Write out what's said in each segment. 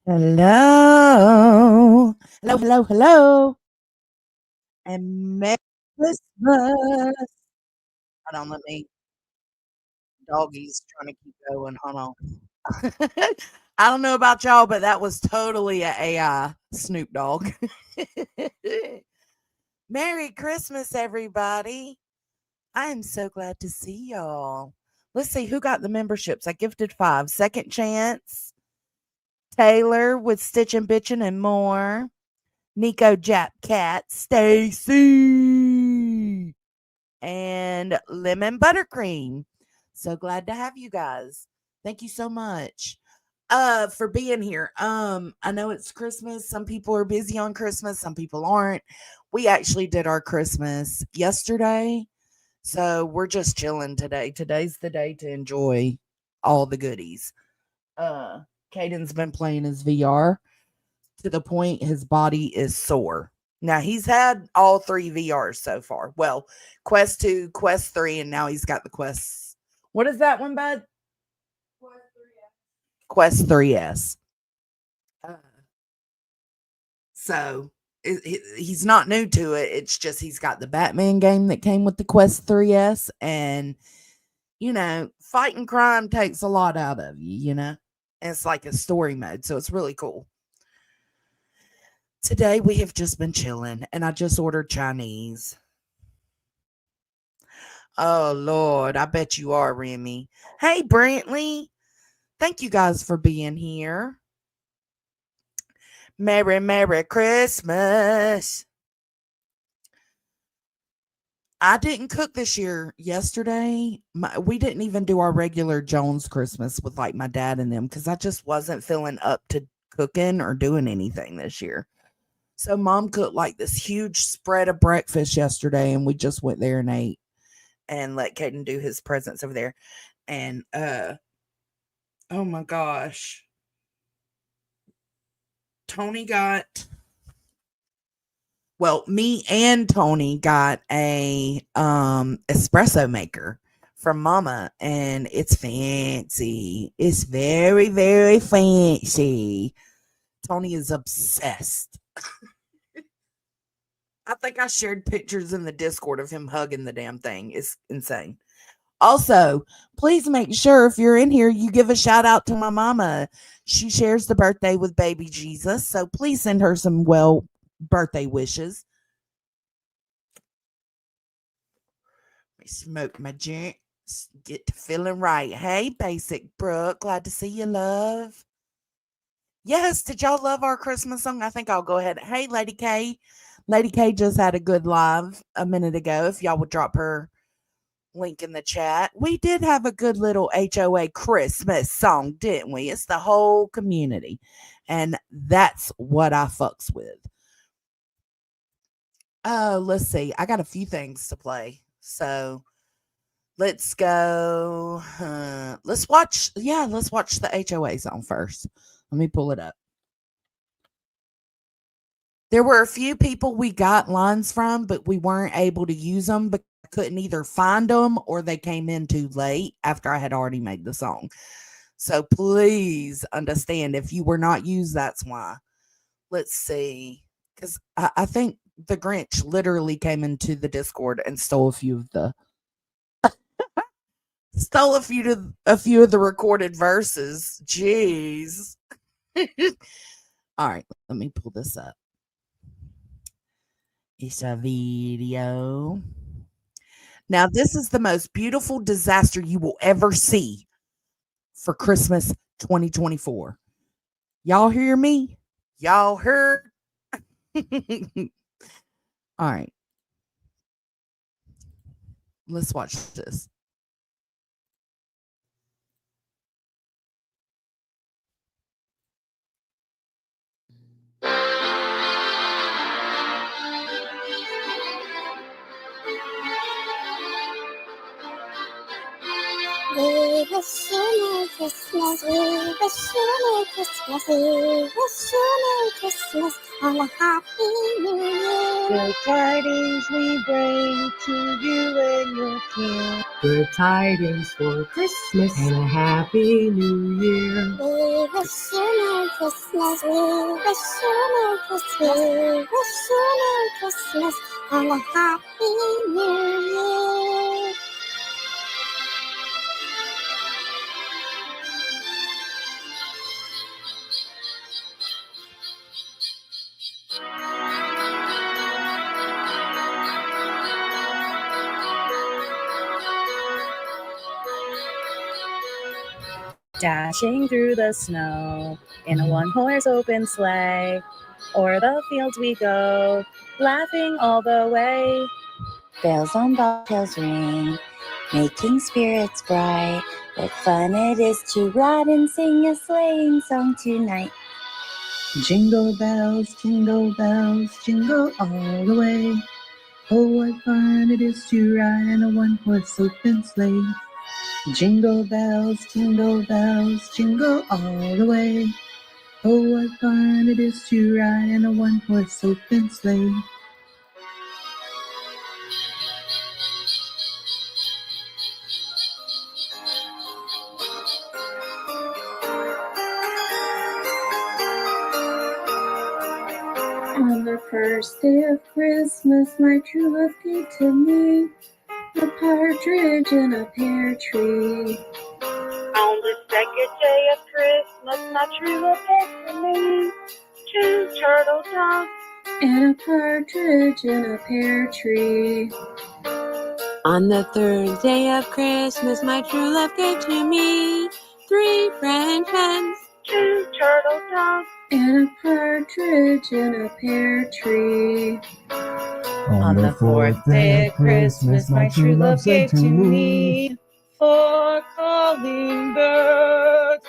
Hello. Hello, hello, hello. And Merry Christmas. Hold on, let me doggy's trying to keep going. Hold on. I don't know about y'all, but that was totally a AI Snoop Dogg. Merry Christmas, everybody. I am so glad to see y'all. Let's see who got the memberships. I gifted 5. Second Chance, Taylor with Stitch and Bitchin' and more. Nico Jap Cat, Stacy, and Lemon Buttercream. So glad to have you guys. Thank you so much for being here. I know it's Christmas. Some people are busy on Christmas, some people aren't. We actually did our Christmas yesterday. So we're just chilling today. Today's the day to enjoy all the goodies. Uh Caden's been playing his VR to the point his body is sore. Now he's had all 3 VRs so far. Well, Quest 2, Quest 3, and now he's got the Quest. What is that one, bud? Quest 3S. Uh, so he's not new to it. It's just he's got the Batman game that came with the Quest 3S. And, fighting crime takes a lot out of you, And it's like a story mode. So it's really cool. Today we have just been chilling and I just ordered Chinese. Oh Lord, I bet you are, Remy. Hey Brantley. Thank you guys for being here. Merry Christmas. I didn't cook this year. Yesterday, we didn't even do our regular Jones Christmas with like my dad and them because I just wasn't feeling up to cooking or doing anything this year. So mom cooked like this huge spread of breakfast yesterday and we just went there and ate and let Caden do his presents over there. And oh my gosh. Tony got me and Tony got a espresso maker from mama and it's fancy. It's very, very fancy. Tony is obsessed. I think I shared pictures in the Discord of him hugging the damn thing. It's insane. Also, please make sure if you're in here, you give a shout out to my mama. She shares the birthday with baby Jesus. So please send her some birthday wishes. Let me smoke my joint. Get to feeling right. Hey, Basic Brooke. Glad to see you, love. Yes, did y'all love our Christmas song? I think I'll go ahead. Hey, Lady K. Lady K just had a good live a minute ago. If y'all would drop her link in the chat. We did have a good little HOA Christmas song, didn't we? It's the whole community. And that's what I fucks with. Let's see. I got a few things to play. So let's go. Let's watch the HOA song first. Let me pull it up. There were a few people we got lines from, but we weren't able to use them because I couldn't either find them or they came in too late after I had already made the song. So please understand if you were not used, that's why. Let's see. Because I think the Grinch literally came into the Discord and stole a few of the recorded verses. Jeez. All right, let me pull this up. It's a video. Now, this is the most beautiful disaster you will ever see for Christmas 2024. Y'all hear me? Y'all heard? All right. Let's watch this. We wish you Merry Christmas, we wish you Merry Christmas, we wish you Merry Christmas and a Happy New Year. Good tidings we bring to you and your kin. Good tidings for Christmas and a happy New Year. We wish you Merry Christmas. We wish you Merry Christmas. We wish you Merry Christmas and a Happy New Year. Dashing through the snow in a one-horse open sleigh, o'er the fields we go, laughing all the way. Bells on bobtails ring, making spirits bright. What fun it is to ride and sing a sleighing song tonight. Jingle bells, jingle all the way. Oh, what fun it is to ride in a one-horse open sleigh. Jingle bells, jingle all the way. Oh, what fun it is to ride in a one-horse open sleigh. On the first day of Christmas, my true love gave to me a partridge in a pear tree. On the second day of Christmas, my true love gave to me 2 turtle doves And a partridge in a pear tree. On the third day of Christmas, my true love gave to me 3 French hens, 2 turtle doves And a partridge in a pear tree. On the fourth day of Christmas, my true love gave to me 4 calling birds,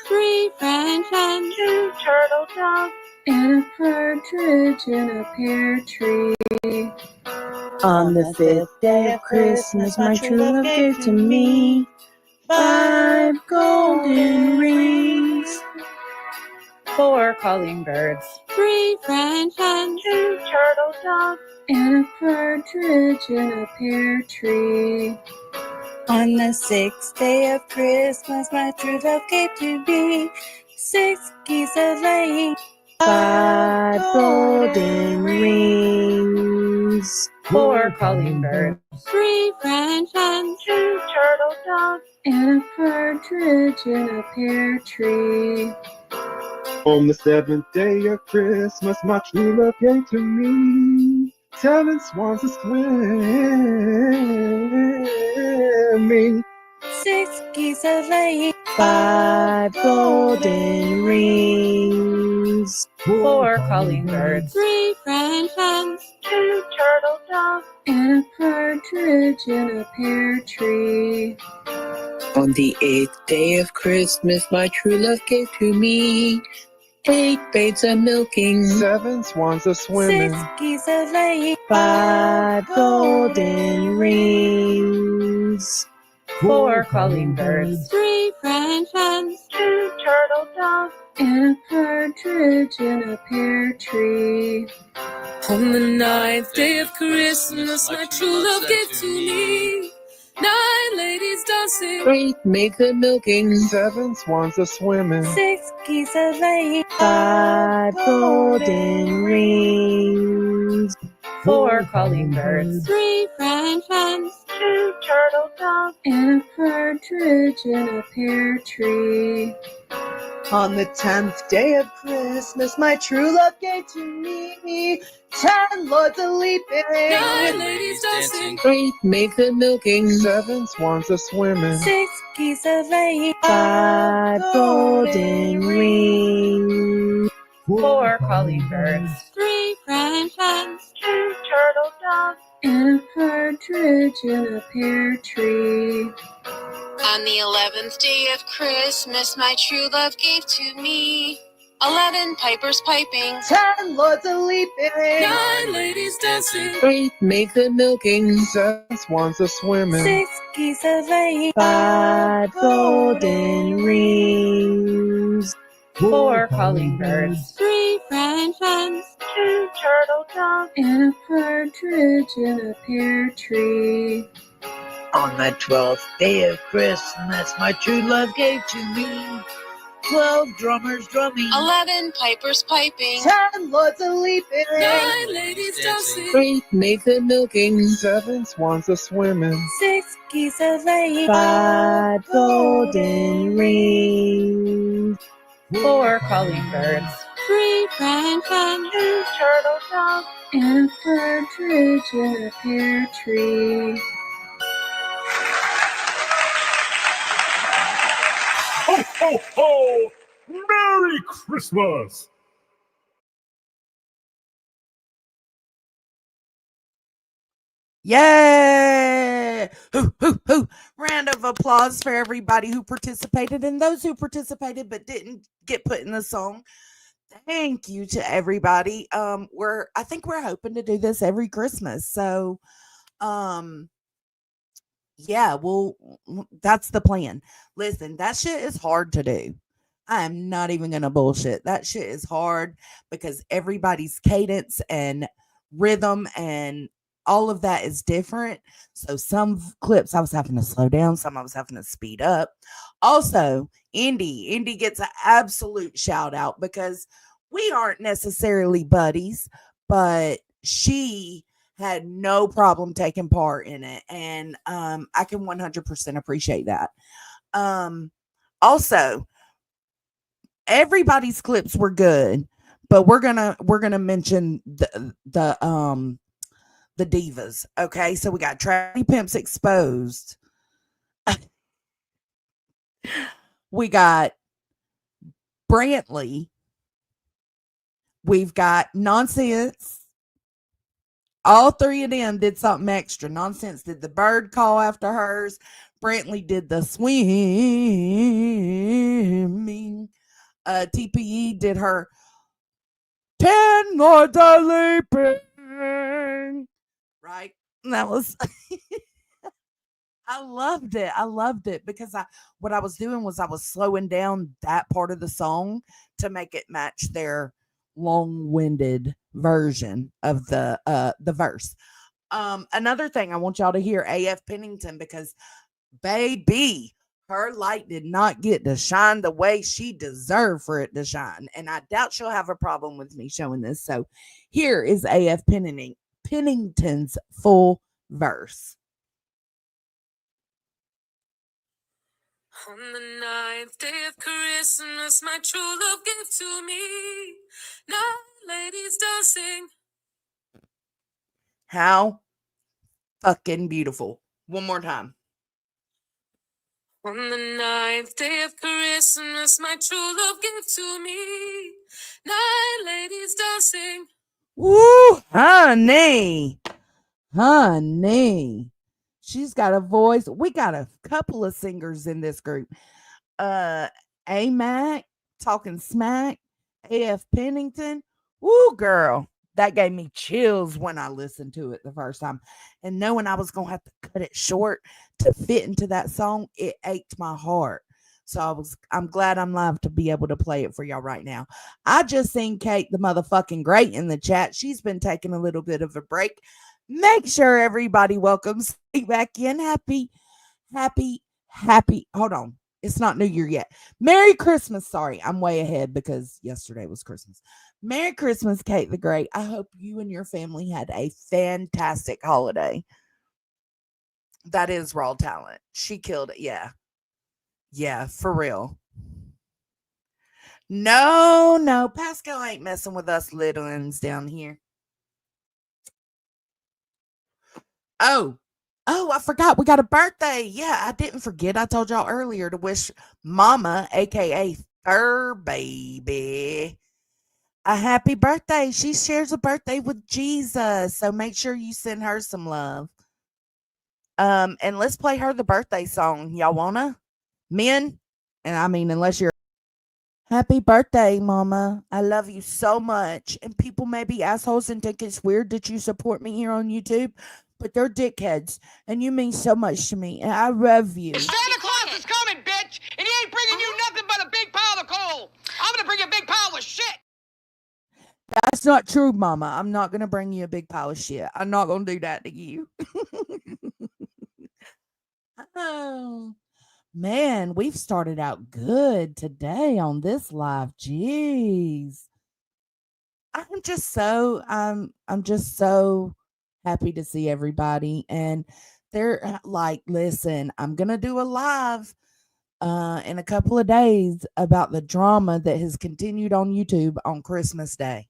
3 French hens, 2 turtle doves and a partridge in a pear tree. On the fifth day of Christmas, my true love gave to me 5 golden rings. 4 calling birds, 3 French hens, 2 turtle doves and a partridge in a pear tree. On the sixth day of Christmas, my true love gave to me 6 geese a laying, 5 golden rings. 4 calling birds, 3 French hens, 2 turtle doves and a partridge in a pear tree. On the seventh day of Christmas, my true love gave to me 7 swans a swimming. 6 geese a laying, 5 golden rings. 4 calling birds, 3 French hens, 2 turtle doves and a partridge in a pear tree. On the 8th day of Christmas, my true love gave to me 8 babes a milking, 7 swans a swimming. 6 geese a laying, 5 golden rings. 4 calling birds, 3 French hens, 2 turtle doves and a partridge in a pear tree. On the 9th day of Christmas, my true love gave to me 9 ladies dancing, 8 maids a milking, 7 swans a swimming. 6 geese a laying, 5 golden rings. 4 calling birds, 3 French hens, 2 turtle doves and a partridge in a pear tree. On the 10th day of Christmas, my true love gave to me 10 lords a leaping, 9 ladies dancing, 8 maids a milking, 7 swans a swimming. 6 geese a laying, 5 golden rings. 4 calling birds, 3 French hens, 2 turtle doves and a partridge in a pear tree. On the 11th day of Christmas, my true love gave to me 11 pipers piping, 10 lords a leaping, 9 ladies dancing, 8 maids a milking, 7 swans a swimming. 6 geese a laying, 5 golden rings. 4 calling birds, 3 French hens, two turtle doves, and a partridge in a pear tree. On the 12th day of Christmas, my true love gave to me 12 drummers drumming, 11 pipers piping, 10 lords a leaping, 9 ladies dancing, 8 maids a milking, 7 swans a swimming, 6 geese a laying, 5 golden rings, 4 calling birds, 3 crying hen, two turtle doves, and a partridge in a pear tree. Ho, ho, ho! Merry Christmas! Yay! Hoo, hoo, hoo. Round of applause for everybody who participated and those who participated but didn't get put in the song. Thank you to everybody. I think we're hoping to do this every Christmas. So yeah, well, that's the plan. Listen, that shit is hard to do. I am not even gonna bullshit. That shit is hard because everybody's cadence and rhythm and all of that is different. So some clips I was having to slow down, some I was having to speed up. Also, Indy gets an absolute shout out because we aren't necessarily buddies, but she had no problem taking part in it, and I can 100% appreciate that. Also, everybody's clips were good, but we're gonna mention the divas. Okay, so we got Trappy Pimps Exposed. We got Brantley. We've got Nonsense. All three of them did something extra. Nonsense did the bird call after hers. Brantley did the swimming. TPE did her 10 lords a leaping. Right? And that was I loved it. I loved it because what I was doing was I was slowing down that part of the song to make it match their long-winded version of the verse. Another thing I want y'all to hear AF Pennington, because baby, her light did not get to shine the way she deserved for it to shine, and I doubt she'll have a problem with me showing this. So here is AF Pennington's full verse. On the 9th day of Christmas, my true love gave to me 9 ladies dancing. How fucking beautiful. One more time. On the 9th day of Christmas, my true love gave to me 9 ladies dancing. Woo, honey. She's got a voice. We got a couple of singers in this group. A-Mac, Talking Smack, AF Pennington. Woo, girl. That gave me chills when I listened to it the first time. And knowing I was going to have to cut it short to fit into that song, it ached my heart. So I'm glad I'm live to be able to play it for y'all right now. I just seen Kate the motherfucking great in the chat. She's been taking a little bit of a break. Make sure everybody welcomes back in. Happy. Hold on. It's not New Year yet. Merry Christmas. Sorry, I'm way ahead because yesterday was Christmas. Merry Christmas, Kate the Great. I hope you and your family had a fantastic holiday. That is raw talent. She killed it. Yeah. Yeah, for real. No. Pascal ain't messing with us little uns down here. Oh, I forgot. We got a birthday. Yeah, I didn't forget. I told y'all earlier to wish Mama, aka Fur Baby, a happy birthday. She shares a birthday with Jesus. So make sure you send her some love. And let's play her the birthday song. Y'all wanna? Men? And I mean, unless you're happy birthday, Mama. I love you so much. And people may be assholes and think it's weird that you support me here on YouTube, but they're dickheads, and you mean so much to me, and I love you. Santa Claus is coming, bitch, and he ain't bringing you nothing but a big pile of coal. I'm gonna bring you a big pile of shit. That's not true, Mama. I'm not going to bring you a big pile of shit. I'm not going to do that to you. Oh, man, we've started out good today on this live. Jeez. I'm just so happy to see everybody. And they're like, listen, I'm going to do a live in a couple of days about the drama that has continued on YouTube on Christmas Day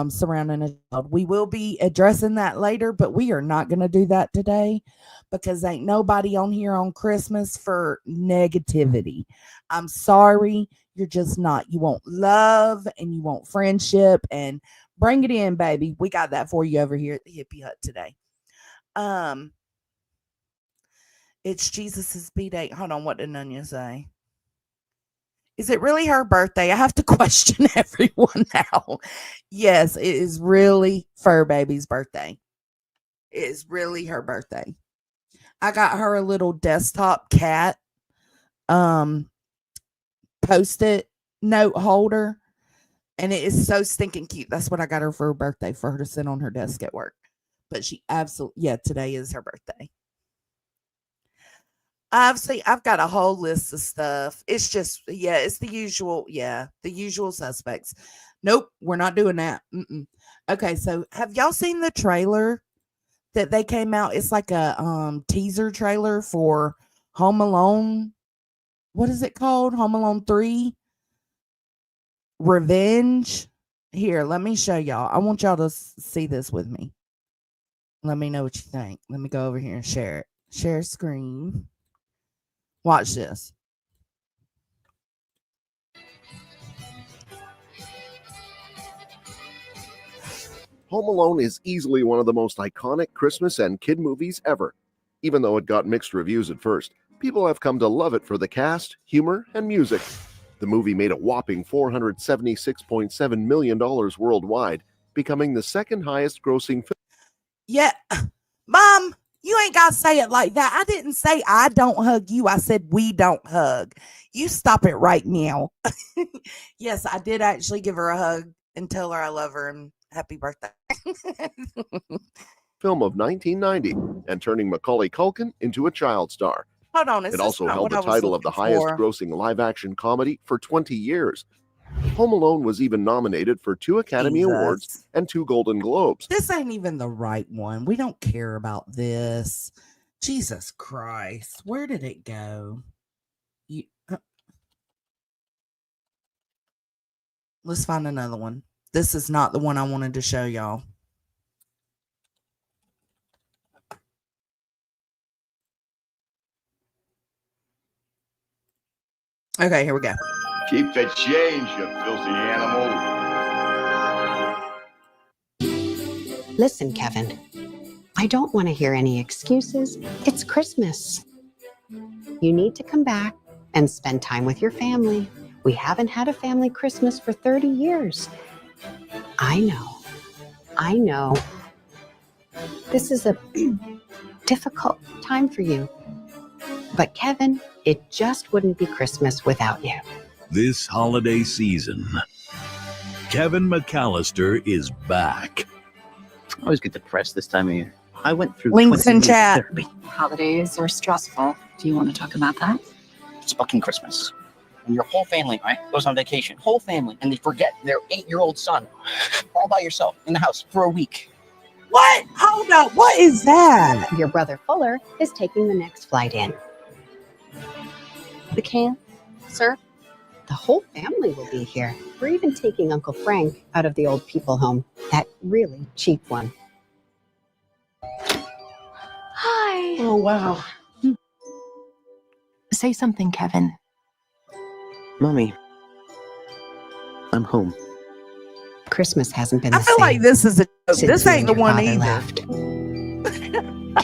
surrounding a child. We will be addressing that later, but we are not going to do that today because ain't nobody on here on Christmas for negativity. I'm sorry, you're just not. You want love and you want friendship, and bring it in, baby. We got that for you over here at the Hippie Hut today. It's Jesus's B-Day. Hold on, what did Nunya say? Is it really her birthday? I have to question everyone now. Yes, it is really Fur Baby's birthday. It is really her birthday. I got her a little desktop cat post-it note holder, and it is so stinking cute. That's what I got her for her birthday, for her to sit on her desk at work. But she absolutely, yeah, today is her birthday. I've got a whole list of stuff. It's just, yeah, it's the usual. Yeah, the usual suspects. Nope, we're not doing that. Okay, so have y'all seen the trailer that they came out? It's like a teaser trailer for Home Alone. What is it called? Home Alone 3 Revenge. Here, let me show y'all. I want y'all to see this with me. Let me know what you think. Let me go over here and share it. Share screen. Watch this. Home Alone is easily one of the most iconic Christmas and kid movies ever. Even though it got mixed reviews at first, people have come to love it for the cast, humor, and music. The movie made a whopping $476.7 million worldwide, becoming the second highest grossing film. Yeah, Mom, you ain't got to say it like that. I didn't say I don't hug you. I said we don't hug. You stop it right now. Yes, I did actually give her a hug and tell her I love her and happy birthday. Film of 1990 and turning Macaulay Culkin into a child star. Hold on. It also held the title of the highest grossing live-action comedy for 20 years. Home Alone was even nominated for 2 Academy Awards and 2 Golden Globes. This ain't even the right one. We don't care about this. Jesus Christ. Where did it go? Let's find another one. This is not the one I wanted to show y'all. Okay, here we go. Keep the change, you filthy animal. Listen, Kevin, I don't want to hear any excuses. It's Christmas. You need to come back and spend time with your family. We haven't had a family Christmas for 30 years. I know. This is a difficult time for you. But Kevin, it just wouldn't be Christmas without you. This holiday season, Kevin McAllister is back. I always get depressed this time of year. I went through links in chat. Therapy. Holidays are stressful. Do you want to talk about that? It's fucking Christmas. And your whole family, right, goes on vacation. Whole family. And they forget their 8-year-old son. All by yourself in the house for a week. What? Hold up. What is that? Your brother Fuller is taking the next flight in. The can, sir? The whole family will be here. We're even taking Uncle Frank out of the old people home. That really cheap one. Hi. Oh, wow. Say something, Kevin. Mommy, I'm home. Christmas hasn't been I the feel same like this is a joke. This you ain't and the your one father either. left.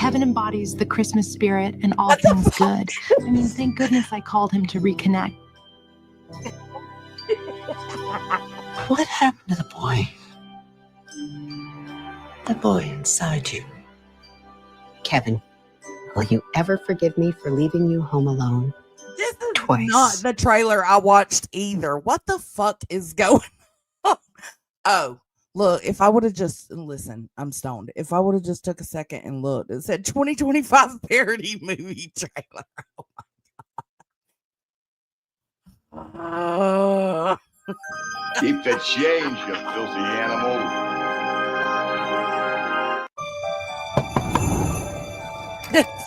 Kevin embodies the Christmas spirit and all things good. I mean, thank goodness I called him to reconnect. What happened to the boy? The boy inside you. Kevon, will you ever forgive me for leaving you home alone? This is Twice. not the trailer I watched either. What the fuck is going on? Oh, Look, if I would have just listen, I'm stoned. If I would have just took a second and looked, it said 2025 parody movie trailer. Oh my God. Keep the change, you filthy animal.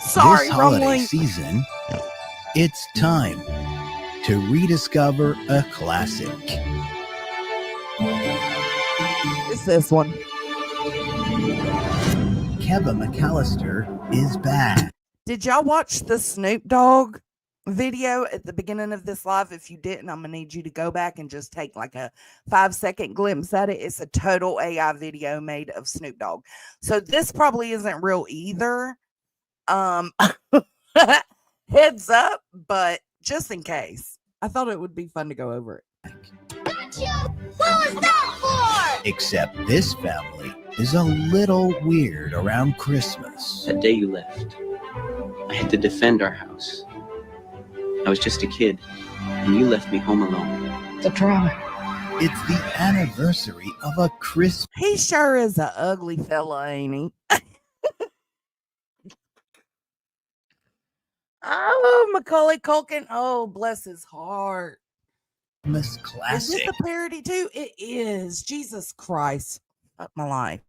Sorry, this holiday wrong season, it's time to rediscover a classic. It's this one. Kevin McAllister is back. Did y'all watch the Snoop Dogg video at the beginning of this live? If you didn't, I'm gonna need you to go back and just take like a 5-second glimpse at it. It's a total AI video made of Snoop Dogg. So this probably isn't real either. Heads up, but just in case, I thought it would be fun to go over it. What was that for? Except this family is a little weird around Christmas. That day you left, I had to defend our house. I was just a kid, and you left me home alone. The drama. It's the anniversary of a Christmas. He sure is a ugly fella, ain't he? Oh, Macaulay Culkin. Oh, bless his heart. Classic. Is this a parody too? It is. Jesus Christ. Fuck my life.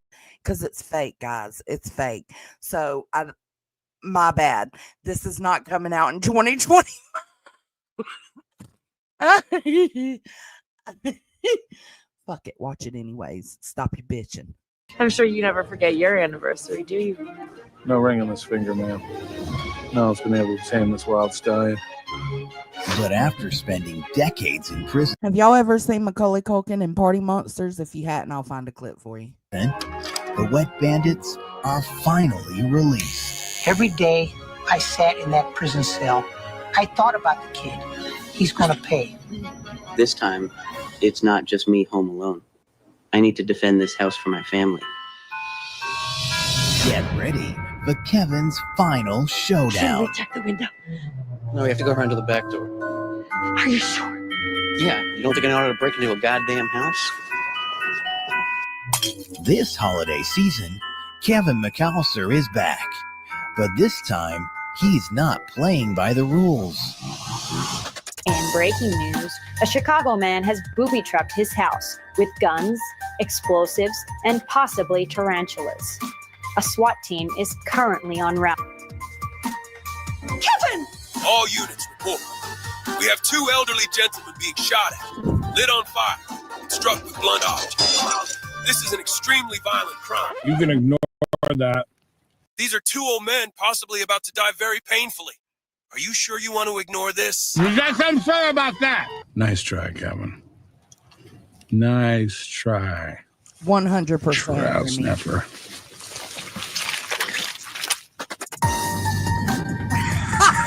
Because it's fake, guys. It's fake. So, my bad. This is not coming out in 2020. Fuck it. Watch it anyways. Stop your bitching. I'm sure you never forget your anniversary, do you? No ring on this finger, ma'am. No one's been able to tame this wild stallion. But after spending decades in prison, Have y'all ever seen Macaulay Culkin in Party Monsters? If you hadn't, I'll find a clip for you. the wet bandits are finally released. Every day I sat in that prison cell, I thought about the kid. He's gonna pay. This time, it's not just me home alone. I need to defend this house for my family. Get ready for Kevin's final showdown. Shouldn't we check the window? No, we have to go around to the back door. Are you sure? Yeah, you don't think I know how to break into a goddamn house? This holiday season, Kevin McAllister is back. But this time, he's not playing by the rules. And breaking news, a Chicago man has booby-trapped his house with guns, explosives, and possibly tarantulas. A SWAT team is currently en route. Kevin! All units report. We have two elderly gentlemen being shot at, lit on fire, and struck with blunt objects. This is an extremely violent crime. You can ignore that. These are two old men possibly about to die very painfully. Are you sure you want to ignore this? You got something to say about that? Nice try, Kevin. Nice try. 100%. Trout snapper.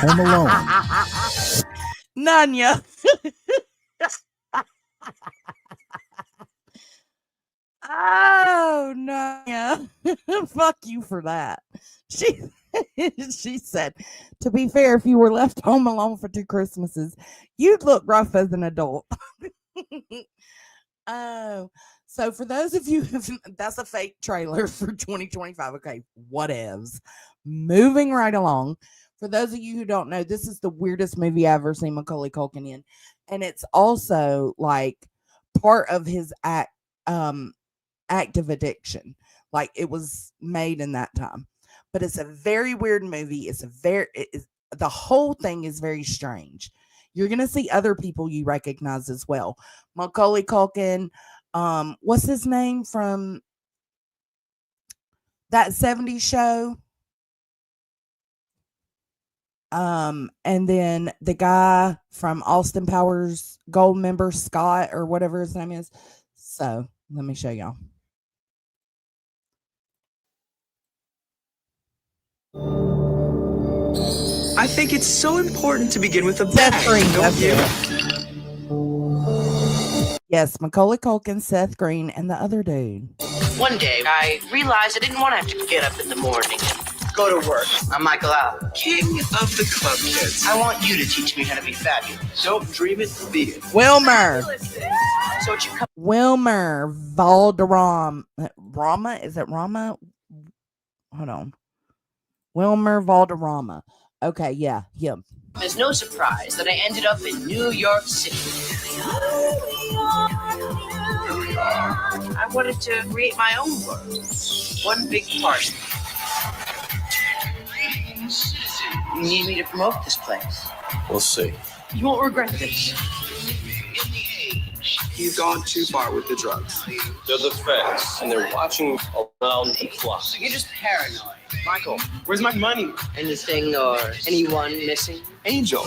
Home Alone. Nanya. Oh, Nanya. Fuck you for that. She said, to be fair, if you were left home alone for 2 Christmases, you'd look rough as an adult. Oh, so for those of you, that's a fake trailer for 2025. Okay, whatevs. Moving right along. For those of you who don't know, this is the weirdest movie I've ever seen Macaulay Culkin in. And it's also like part of his active addiction. Like it was made in that time. But it's a very weird movie. The whole thing is very strange. You're going to see other people you recognize as well. Macaulay Culkin, what's his name from that 70s show? And then the guy from Austin Powers Gold member, Scott, or whatever his name is. So let me show y'all. I think it's so important to begin with a bang, don't you? Yes, Macaulay Culkin, Seth Green, and the other dude. One day, I realized I didn't want to have to get up in the morning and go to work. I'm Michael Allen, king of the club kids. I want you to teach me how to be fabulous. Don't dream it, be it. Wilmer. So what you come Wilmer Valderrama. Rama? Is it Rama? Hold on. Wilmer Valderrama. Okay, yeah, him. It's no surprise that I ended up in New York City. I wanted to create my own world. One big party. You need me to promote this place. We'll see. You won't regret this. You've gone too far with the drugs. They're the feds, and they're watching around the clock. You're just paranoid. Michael, where's my money? Anything or anyone missing? Angel.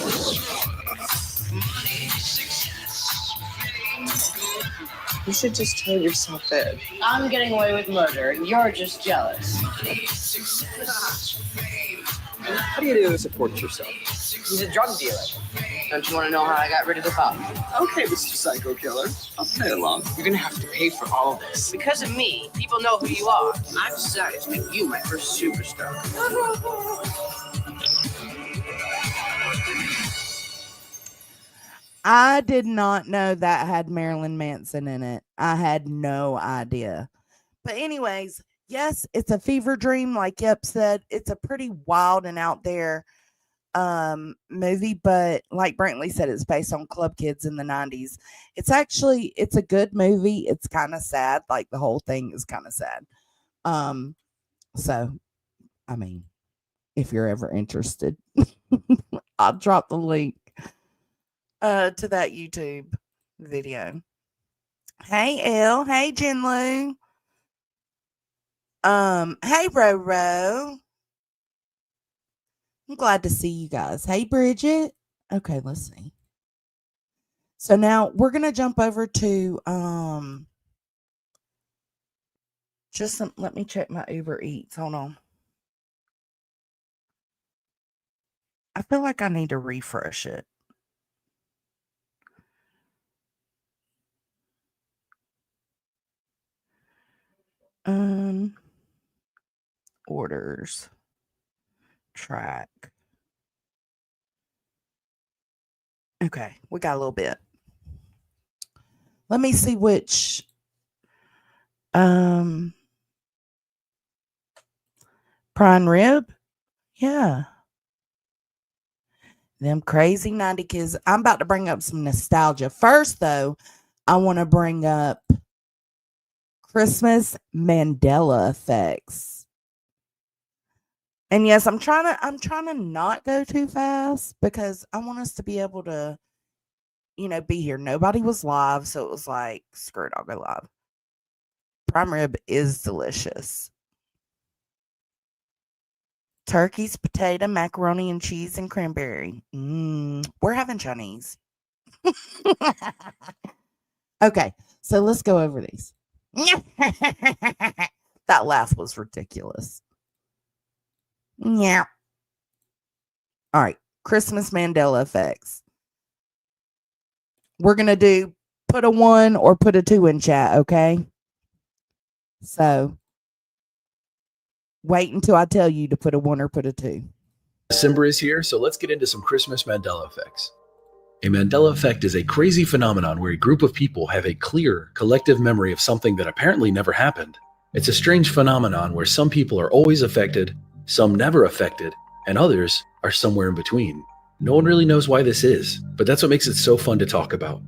You should just tell yourself that. I'm getting away with murder. You're just jealous. How do you do to support yourself? He's a drug dealer. Don't you want to know how I got rid of the cop? Okay, Mr. Psycho Killer. I'll play along. You're gonna have to pay for all of this. Because of me, people know who you are. I've decided to make you my first superstar. I did not know that had Marilyn Manson in it. I had no idea. But anyways, yes, it's a fever dream. Like Yep said, it's a pretty wild and out there movie, but like Brantley said, it's based on Club Kids in the 90s. It's a good movie. It's kind of sad. Like the whole thing is kind of sad. So I mean, if you're ever interested, I'll drop the link to that YouTube video. Hey Elle, hey Jinlu. Hey Roro. I'm glad to see you guys. Hey Bridget. Okay, let's see. So now we're gonna jump over to let me check my Uber Eats. Hold on. I feel like I need to refresh it. Orders. Track. Okay, we got a little bit. Let me see which prime rib. Yeah. Them crazy 90 kids. I'm about to bring up some nostalgia. First though, I want to bring up Christmas Mandela effects. And yes, I'm trying to not go too fast because I want us to be able to, be here. Nobody was live, so it was like, screw it, I'll go live. Prime rib is delicious. Turkeys, potato, macaroni and cheese, and cranberry. We're having Chinese. Okay, so let's go over these. That laugh was ridiculous. Yeah. All right. Christmas Mandela effects. We're going to do put a 1 or put a 2 in chat. Okay. So wait until I tell you to put a 1 or put a 2. December is here, so let's get into some Christmas Mandela effects. A Mandela effect is a crazy phenomenon where a group of people have a clear, collective memory of something that apparently never happened. It's a strange phenomenon where some people are always affected, some never affected, and others are somewhere in between. No one really knows why this is, but that's what makes it so fun to talk about.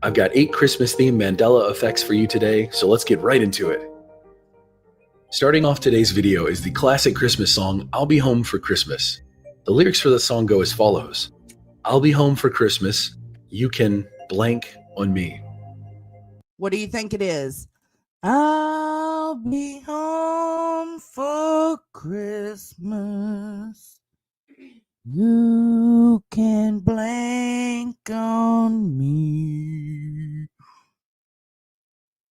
I've got 8 Christmas-themed Mandela effects for you today, so let's get right into it. Starting off today's video is the classic Christmas song, I'll Be Home for Christmas. The lyrics for the song go as follows. I'll be home for Christmas. You can blank on me. What do you think it is? I'll be home for Christmas. You can blank on me.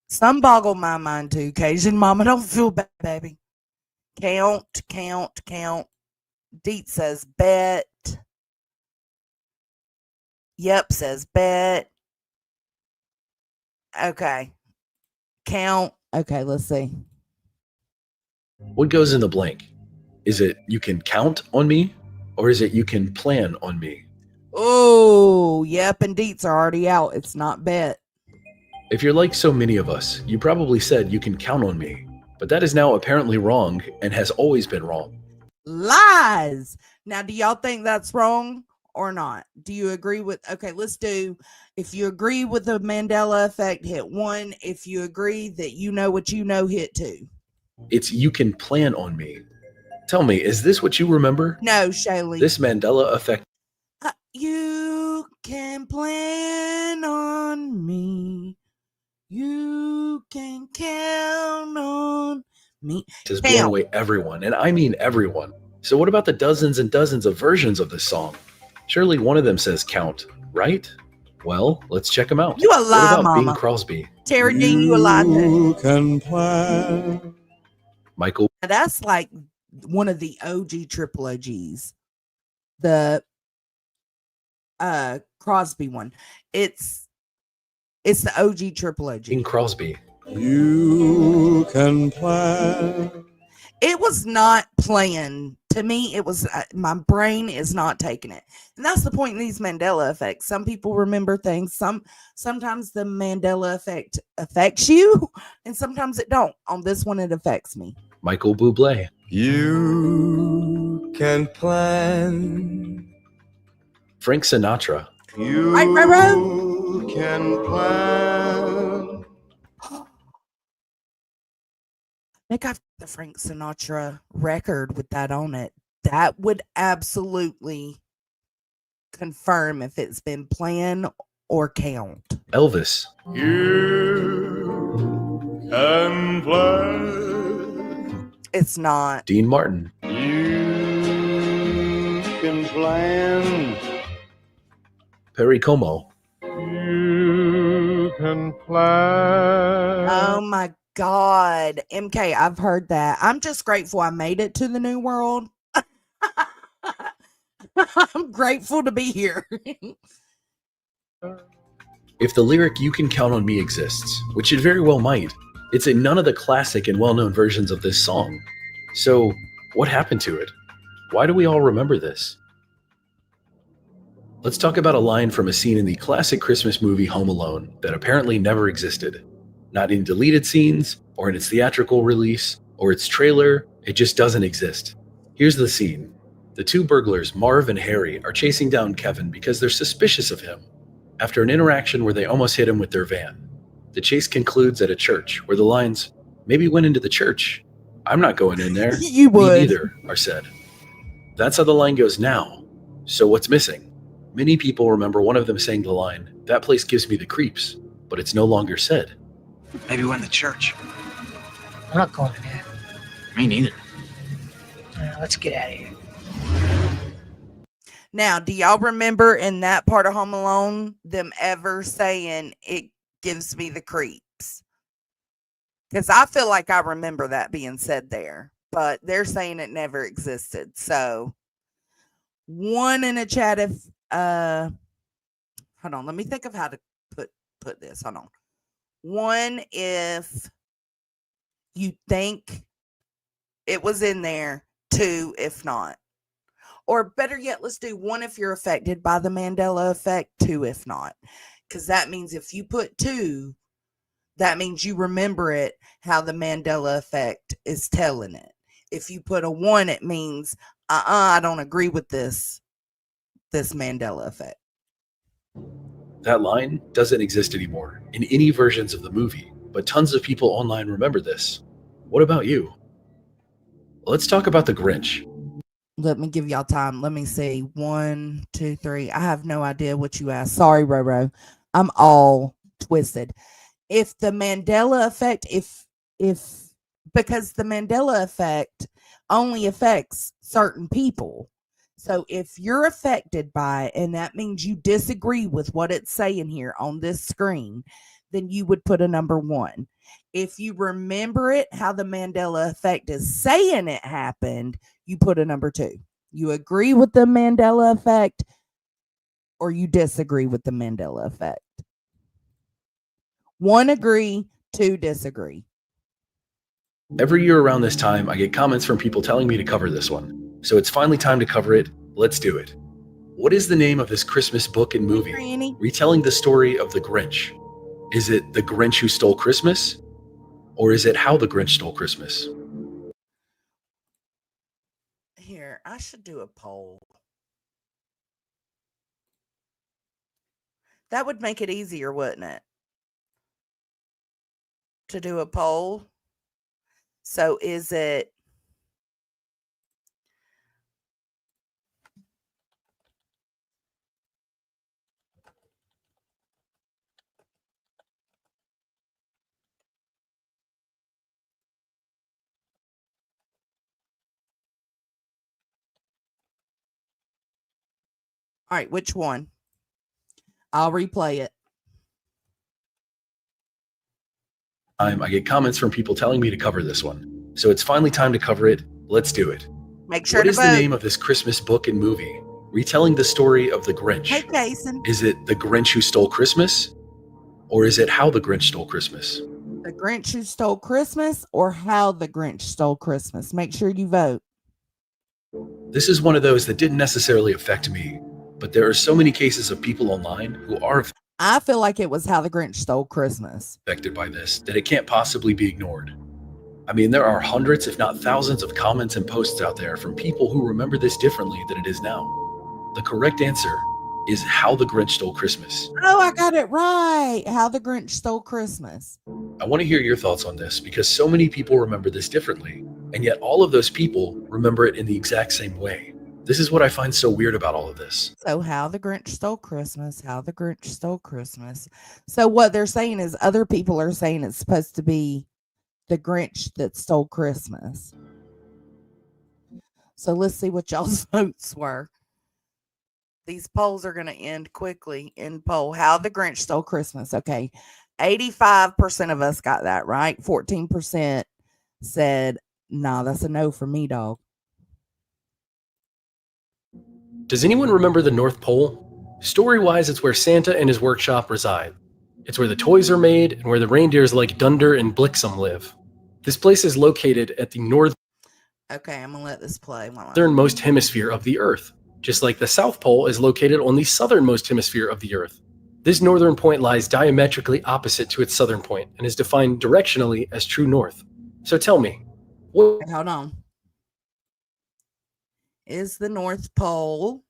Some boggle my mind too. Cajun mama, don't feel bad, baby. Count. Deet says bet. Yep says bet. Okay. Count. Okay, let's see. What goes in the blank? Is it you can count on me? Or is it you can plan on me? Oh, yep, and deets are already out. It's not bet. If you're like so many of us, you probably said you can count on me, but that is now apparently wrong and has always been wrong. Lies. Now, do y'all think that's wrong or not? Do you agree with, okay, let's do, if you agree with the Mandela effect, hit 1. If you agree that you know what you know, hit 2. It's you can plan on me. Tell me, is this what you remember? No, Shaylee. This Mandela effect. You can plan on me. You can count on me. Has blown away everyone, and I mean everyone. So what about the dozens and dozens of versions of this song? Surely one of them says count, right? Well, let's check them out. You a lie, what about mama. Bing Crosby? Terry Dean, you a lie too. You can plan. Michael. Now, that's like one of the OG triple OGs. The Crosby one. It's the OG triple OG. Bing Crosby. You can plan. It was not planned. To me, it was, my brain is not taking it. And that's the point in these Mandela effects. Some people remember things. Sometimes the Mandela effect affects you, and sometimes it don't. On this one, it affects me. Michael Bublé. You can plan. Frank Sinatra. You right. can plan. I think I've got the Frank Sinatra record with that on it. That would absolutely confirm if it's been planned or count. Elvis. You can plan. It's not. Dean Martin. You can plan. Perry Como. You can plan. Oh my God. MK, I've heard that. I'm just grateful I made it to the New World. I'm grateful to be here. If the lyric "You Can Count on Me" exists, which it very well might, it's in none of the classic and well-known versions of this song. So, what happened to it? Why do we all remember this? Let's talk about a line from a scene in the classic Christmas movie Home Alone that apparently never existed. Not in deleted scenes, or in its theatrical release, or its trailer, it just doesn't exist. Here's the scene. The two burglars, Marv and Harry, are chasing down Kevin because they're suspicious of him. After an interaction where they almost hit him with their van, the chase concludes at a church where the lines, "Maybe went into the church. I'm not going in there. You would. Me neither," are said. That's how the line goes now. So what's missing? Many people remember one of them saying the line, "That place gives me the creeps," but it's no longer said. Maybe we're in the church. I'm not going in there. Me neither. Let's get out of here. Now, do y'all remember in that part of Home Alone them ever saying "it gives me the creeps"? Because I feel like I remember that being said there, but they're saying it never existed. So, one in a chat if hold on, let me think of how to put this. Hold on. One if you think it was in there, 2 if not. Or better yet, let's do 1 if you're affected by the Mandela effect, 2 if not. Because that means if you put 2, that means you remember it how the Mandela effect is telling it. If you put a 1, it means, I don't agree with this Mandela effect. That line doesn't exist anymore in any versions of the movie, but tons of people online remember this. What about you? Let's talk about the Grinch. Let me give y'all time. Let me see. 1, 2, 3. I have no idea what you asked. Sorry, Roro. I'm all twisted. If the Mandela effect, because the Mandela effect only affects certain people. So if you're affected by it, and that means you disagree with what it's saying here on this screen, then you would put a number 1. If you remember it, how the Mandela effect is saying it happened, you put a number 2. You agree with the Mandela effect, or you disagree with the Mandela effect. 1 agree, 2 disagree. Every year around this time, I get comments from people telling me to cover this one. So it's finally time to cover it. Let's do it. What is the name of this Christmas book and movie retelling the story of the Grinch? Is it The Grinch Who Stole Christmas? Or is it How the Grinch Stole Christmas? Here, I should do a poll. That would make it easier, wouldn't it? To do a poll. So is it all right, which one? I'll replay it. I get comments from people telling me to cover this one. So it's finally time to cover it. Let's do it. Make sure What to is vote. the name of this Christmas book and movie retelling the story of the Grinch? Hey, Jason. Is it The Grinch Who Stole Christmas? Or is it How the Grinch Stole Christmas? The Grinch Who Stole Christmas or How the Grinch Stole Christmas? Make sure you vote. This is one of those that didn't necessarily affect me, but there are so many cases of people online who are I feel like it was How the Grinch Stole Christmas. affected by this that it can't possibly be ignored. I mean, there are hundreds, if not thousands, of comments and posts out there from people who remember this differently than it is now. The correct answer is How the Grinch Stole Christmas. Oh, I got it right. How the Grinch Stole Christmas. I want to hear your thoughts on this because so many people remember this differently, and yet all of those people remember it in the exact same way. This is what I find so weird about all of this. So How the Grinch Stole Christmas, How the Grinch Stole Christmas. So what they're saying is other people are saying it's supposed to be the Grinch that stole Christmas. So let's see what y'all's votes were. These polls are going to end quickly. In poll, How the Grinch Stole Christmas. Okay. 85% of us got that right. 14% said, nah, that's a no for me, dog. Does anyone remember the North Pole? Story-wise, it's where Santa and his workshop reside. It's where the toys are made and where the reindeers like Dunder and Blixum live. This place is located at the Okay, I'm going to let this play. northernmost hemisphere of the Earth, just like the South Pole is located on the southernmost hemisphere of the Earth. This northern point lies diametrically opposite to its southern point and is defined directionally as true north. So tell me, what... Hold on. Is the North Pole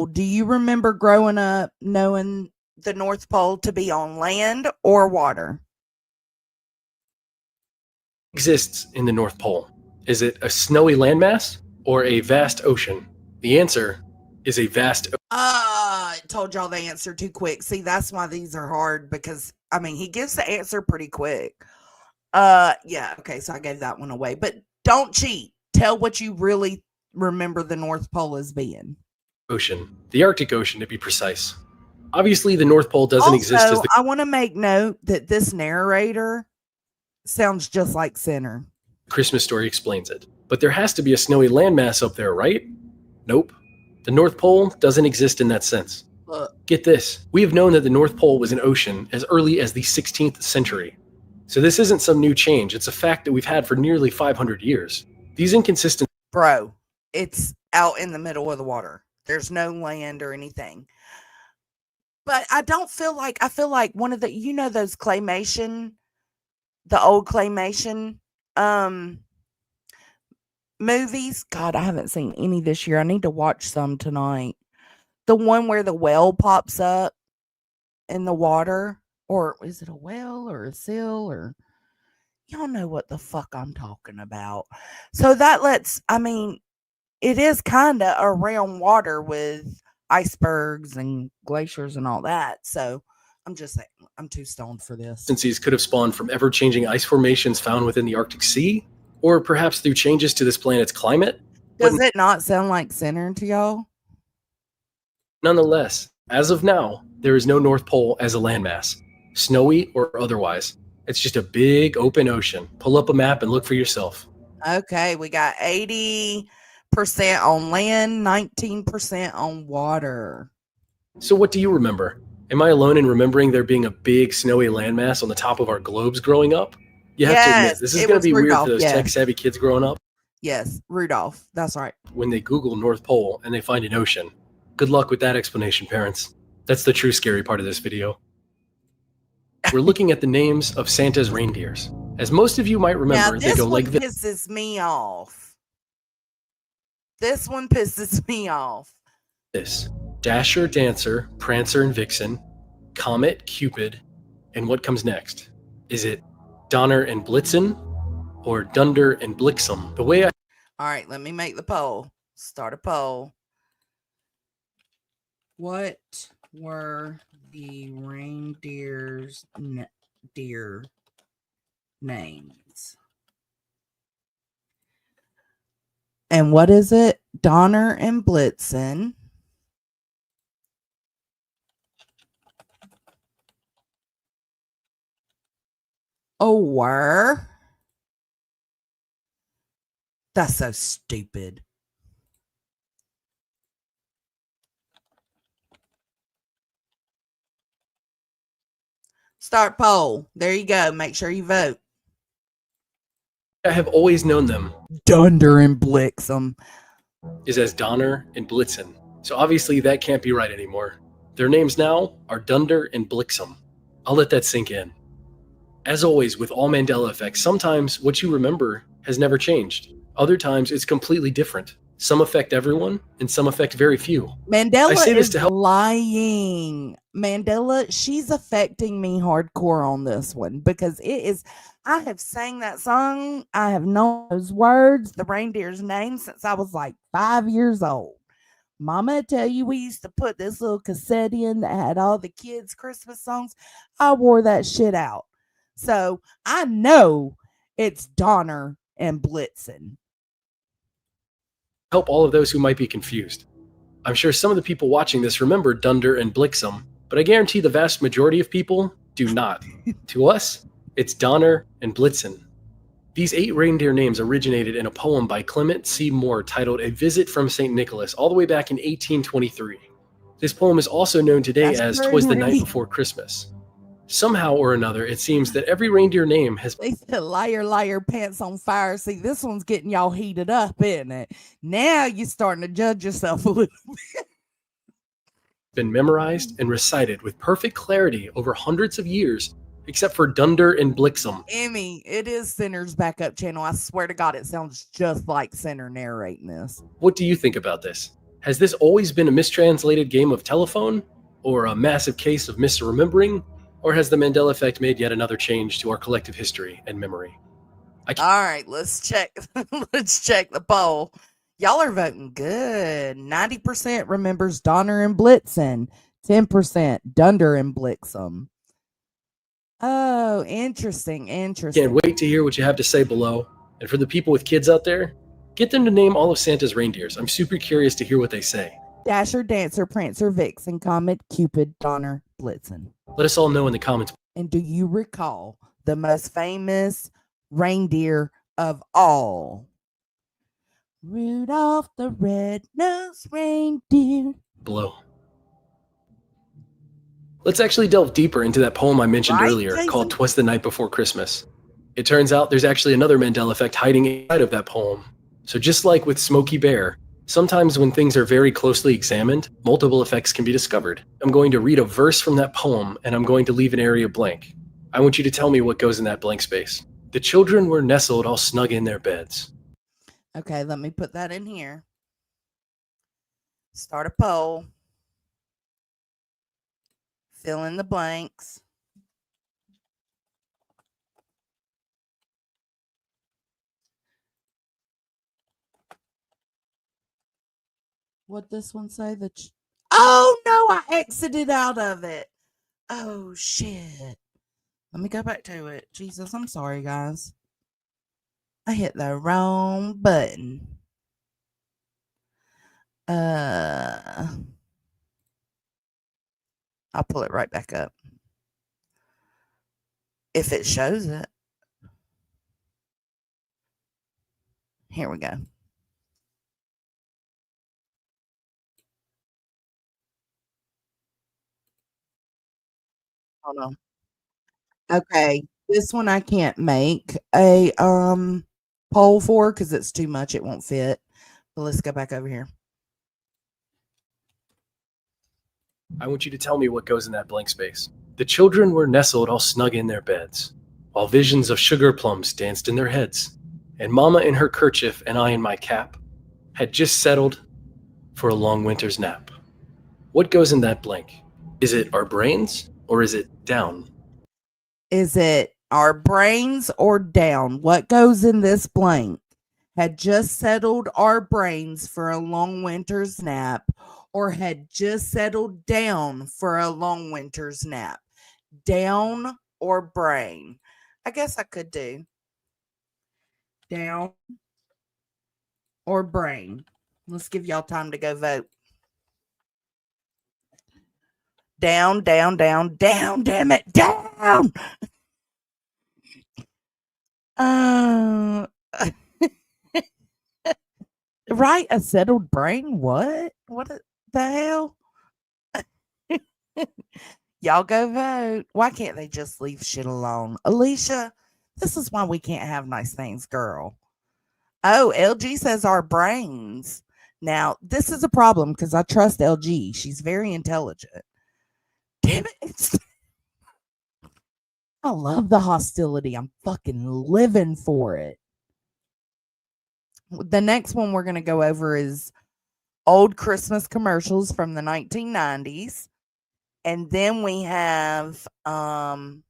do you remember growing up knowing the North Pole to be on land or water? exists in the North Pole? Is it a snowy landmass or a vast ocean? The answer is a vast ocean. I told y'all the answer too quick. See, that's why these are hard because, I mean, he gives the answer pretty quick. Yeah, okay, so I gave that one away. But don't cheat. Tell what you really remember the North Pole as being. Ocean. The Arctic Ocean, to be precise. Obviously, the North Pole doesn't exist as the... I want to make note that this narrator sounds just like Sinner. Christmas story explains it. But there has to be a snowy landmass up there, right? Nope. The North Pole doesn't exist in that sense. Look. Get this. We have known that the North Pole was an ocean as early as the 16th century. So this isn't some new change. It's a fact that we've had for nearly 500 years. These inconsistencies... Bro, it's out in the middle of the water. There's no land or anything. But I feel like one of the, you know, those claymation, the old claymation movies. God, I haven't seen any this year. I need to watch some tonight. The one where the whale pops up in the water, or is it a whale or a seal, or y'all know what the fuck I'm talking about. So that it is kind of around water with icebergs and glaciers and all that. So I'm just saying, I'm too stoned for this. Inconsistencies could have spawned from ever-changing ice formations found within the Arctic Sea, or perhaps through changes to this planet's climate. Does it not sound like Sinner to y'all? Nonetheless, as of now, there is no North Pole as a landmass, snowy or otherwise. It's just a big open ocean. Pull up a map and look for yourself. Okay, we got 80% on land, 19% on water. So what do you remember? Am I alone in remembering there being a big snowy landmass on the top of our globes growing up? You have to admit, this is going to be weird for those tech-savvy kids growing up. Yes, Rudolph. That's right. when they Google North Pole and they find an ocean. Good luck with that explanation, parents. That's the true scary part of this video. We're looking at the names of Santa's reindeers. As most of you might remember, Now, they this go one like this. pisses me off. This one pisses me off. Dasher, Dancer, Prancer, and Vixen, Comet, Cupid, and what comes next? Is it Donner and Blitzen or Dunder and Blixen? The way I All right, let me make the poll. Start a poll. What were the reindeer's deer names? And what is it? Donner and Blitzen. Or that's so stupid. Start poll. There you go. Make sure you vote. have always known them Dunder and Blixen is as Donner and Blitzen. So obviously that can't be right anymore. Their names now are Dunder and Blixen. I'll let that sink in. As always with all Mandela effects, sometimes what you remember has never changed. Other times it's completely different. Some affect everyone and some affect very few. Mandela I say this is to help. lying. Mandela, she's affecting me hardcore on this one because it is. I have sang that song. I have known those words, the reindeer's name, since I was like 5 years old. Mama tell you we used to put this little cassette in that had all the kids' Christmas songs. I wore that shit out. So I know it's Donner and Blitzen. Help all of those who might be confused. I'm sure some of the people watching this remember Dunder and Blixen, but I guarantee the vast majority of people do not. To us, it's Donner and Blitzen. These 8 reindeer names originated in a poem by Clement C. Moore titled A Visit from St. Nicholas all the way back in 1823. This poem is also known today as 'Twas the Night Before Christmas. Somehow or another, it seems that every reindeer name has They said, liar, liar, pants on fire. See, this one's getting y'all heated up, isn't it? Now you're starting to judge yourself a little bit. been memorized and recited with perfect clarity over hundreds of years, except for Dunder and Blixen. Emmy, it is Center's backup channel. I swear to God, it sounds just like Center narrating this. What do you think about this? Has this always been a mistranslated game of telephone? Or a massive case of misremembering? Or has the Mandela effect made yet another change to our collective history and memory? All right, let's check. Let's check the poll. Y'all are voting good. 90% remembers Donner and Blitzen. 10% Dunder and Blixen. Oh, interesting. Can't wait to hear what you have to say below. And for the people with kids out there, get them to name all of Santa's reindeers. I'm super curious to hear what they say. Dasher, Dancer, Prancer, Vixen, Comet, Cupid, Donner, Blitzen. Let us all know in the comments. And do you recall the most famous reindeer of all? Rudolph the red-nosed reindeer. Below. Let's actually delve deeper into that poem I mentioned earlier called 'Twas the Night Before Christmas. It turns out there's actually another Mandela effect hiding inside of that poem. So just like with Smokey Bear, sometimes when things are very closely examined, multiple effects can be discovered. I'm going to read a verse from that poem and I'm going to leave an area blank. I want you to tell me what goes in that blank space. The children were nestled all snug in their beds. Okay, let me put that in here. Start a poll. Fill in the blanks. What this one say? Oh no, I exited out of it. Oh shit. Let me go back to it. Jesus, I'm sorry, guys. I hit the wrong button. I'll pull it right back up. If it shows it. Here we go. Hold on. Okay, this one I can't make a poll for because it's too much. It won't fit. But let's go back over here. I want you to tell me what goes in that blank space. The children were nestled all snug in their beds, while visions of sugar plums danced in their heads, and Mama in her kerchief and I in my cap had just settled for a long winter's nap. What goes in that blank? Is it our brains or is it down? Is it our brains or down? What goes in this blank? Had just settled our brains for a long winter's nap, or had just settled down for a long winter's nap? Down or brain? I guess I could do down or brain. Let's give y'all time to go vote. Down, down, down, down, damn it, down. Right, a settled brain? What? What the hell? Y'all go vote. Why can't they just leave shit alone? Alicia, this is why we can't have nice things, girl. Oh, LG says our brains. Now, this is a problem because I trust LG. She's very intelligent. Damn it. I love the hostility. I'm fucking living for it. The next one we're going to go over is old Christmas commercials from the 1990s. And then we have the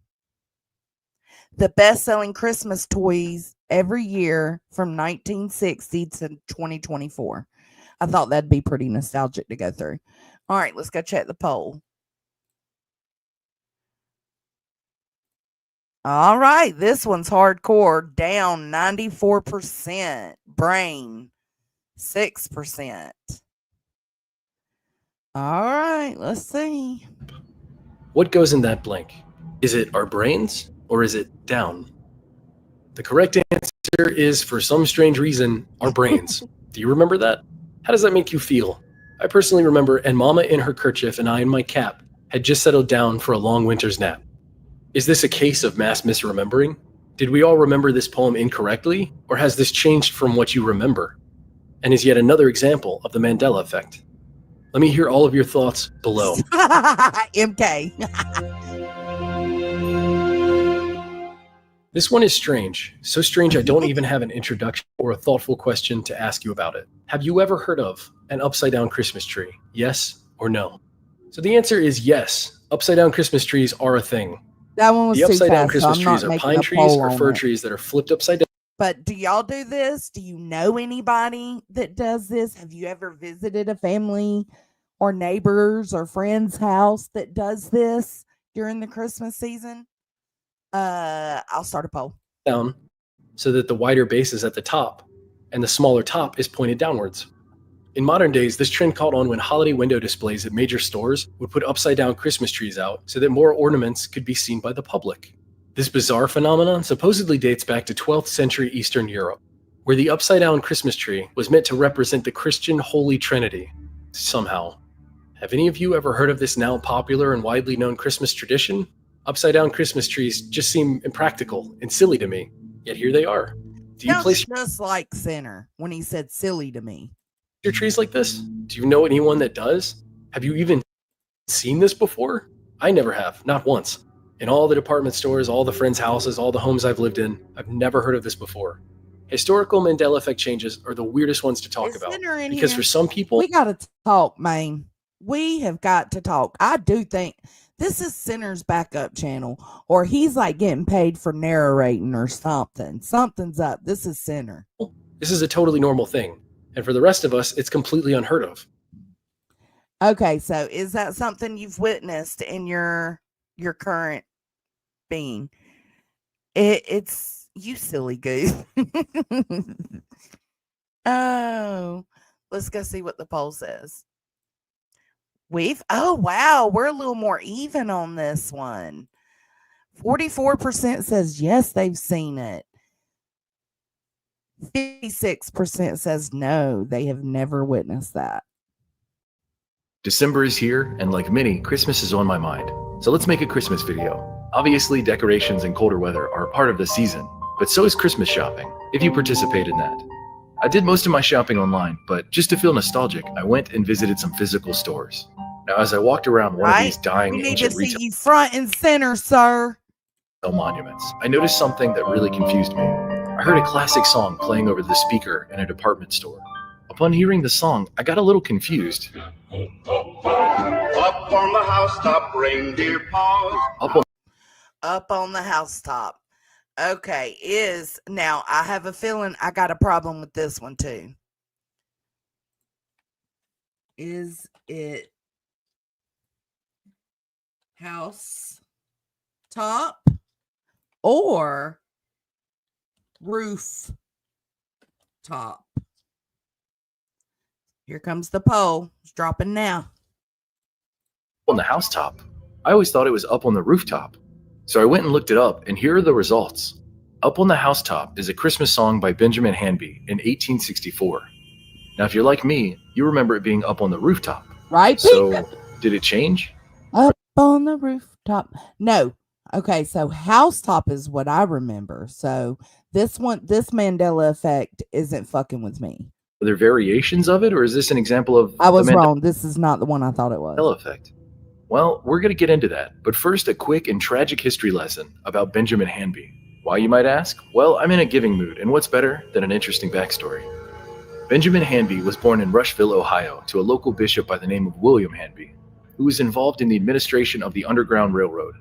best-selling Christmas toys every year from 1960 to 2024. I thought that'd be pretty nostalgic to go through. All right, let's go check the poll. All right, this one's hardcore. Down 94%. Brain 6%. All right, let's see. What goes in that blank? Is it our brains or is it down? The correct answer is, for some strange reason, our brains. Do you remember that? How does that make you feel? I personally remember, and Mama in her kerchief and I in my cap had just settled down for a long winter's nap. Is this a case of mass misremembering? Did we all remember this poem incorrectly, or has this changed from what you remember? And is yet another example of the Mandela effect. Let me hear all of your thoughts below. MK. This one is strange. So strange I don't even have an introduction or a thoughtful question to ask you about it. Have you ever heard of an upside-down Christmas tree? Yes or no? So the answer is yes. Upside-down Christmas trees are a thing. That one was the too upside-down fast, Christmas so trees are pine trees or fir trees that are flipped upside down. But do y'all do this? Do you know anybody that does this? Have you ever visited a family or neighbors or friend's house that does this during the Christmas season? I'll start a poll. Down so that the wider base is at the top and the smaller top is pointed downwards. In modern days, this trend caught on when holiday window displays at major stores would put upside-down Christmas trees out so that more ornaments could be seen by the public. This bizarre phenomenon supposedly dates back to 12th century Eastern Europe, where the upside-down Christmas tree was meant to represent the Christian Holy Trinity. Somehow. Have any of you ever heard of this now popular and widely known Christmas tradition? Upside-down Christmas trees just seem impractical and silly to me, yet here they are. Do you place just like Sinner when he said silly to me? Your trees like this? Do you know anyone that does? Have you even seen this before? I never have, not once. In all the department stores, all the friends' houses, all the homes I've lived in, I've never heard of this before. Historical Mandela effect changes are the weirdest ones to talk about. Because for some people... We got to talk, man. We have got to talk. I do think this is Sinner's backup channel, or he's like getting paid for narrating or something. Something's up. This is Sinner. This is a totally normal thing. And for the rest of us, it's completely unheard of. Okay, so is that something you've witnessed in your current being? It's you silly goose. Oh, let's go see what the poll says. Oh wow, we're a little more even on this one. 44% says yes, they've seen it. 56% says no, they have never witnessed that. December is here, and like many, Christmas is on my mind. So let's make a Christmas video. Obviously, decorations and colder weather are part of the season, But so is Christmas shopping, if you participate in that. I did most of my shopping online, but just to feel nostalgic, I went and visited some physical stores. Now, as I walked around one of these dying We need ancient to see retail you front and center, sir. monuments, I noticed something that really confused me. I heard a classic song playing over the speaker in a department store. Upon hearing the song, I got a little confused. Up on the housetop, reindeer paws. Up on the housetop. Okay, now I have a feeling I got a problem with this one too. Is it house top or roof top? Here comes the poll. It's dropping now. On the housetop. I always thought it was up on the rooftop. So I went and looked it up, and here are the results. Up on the Housetop is a Christmas song by Benjamin Hanby in 1864. Now, if you're like me, you remember it being up on the rooftop. Right? So, did it change? Up on the rooftop. No. Okay, so housetop is what I remember. So this Mandela effect isn't fucking with me. Are there variations of it, or is this an example of I was wrong. This is not the one I thought it was. Mandela effect? Well, we're going to get into that, but first a quick and tragic history lesson about Benjamin Hanby. Why, you might ask? Well, I'm in a giving mood, and what's better than an interesting backstory? Benjamin Hanby was born in Rushville, Ohio, to a local bishop by the name of William Hanby, who was involved in the administration of the Underground Railroad.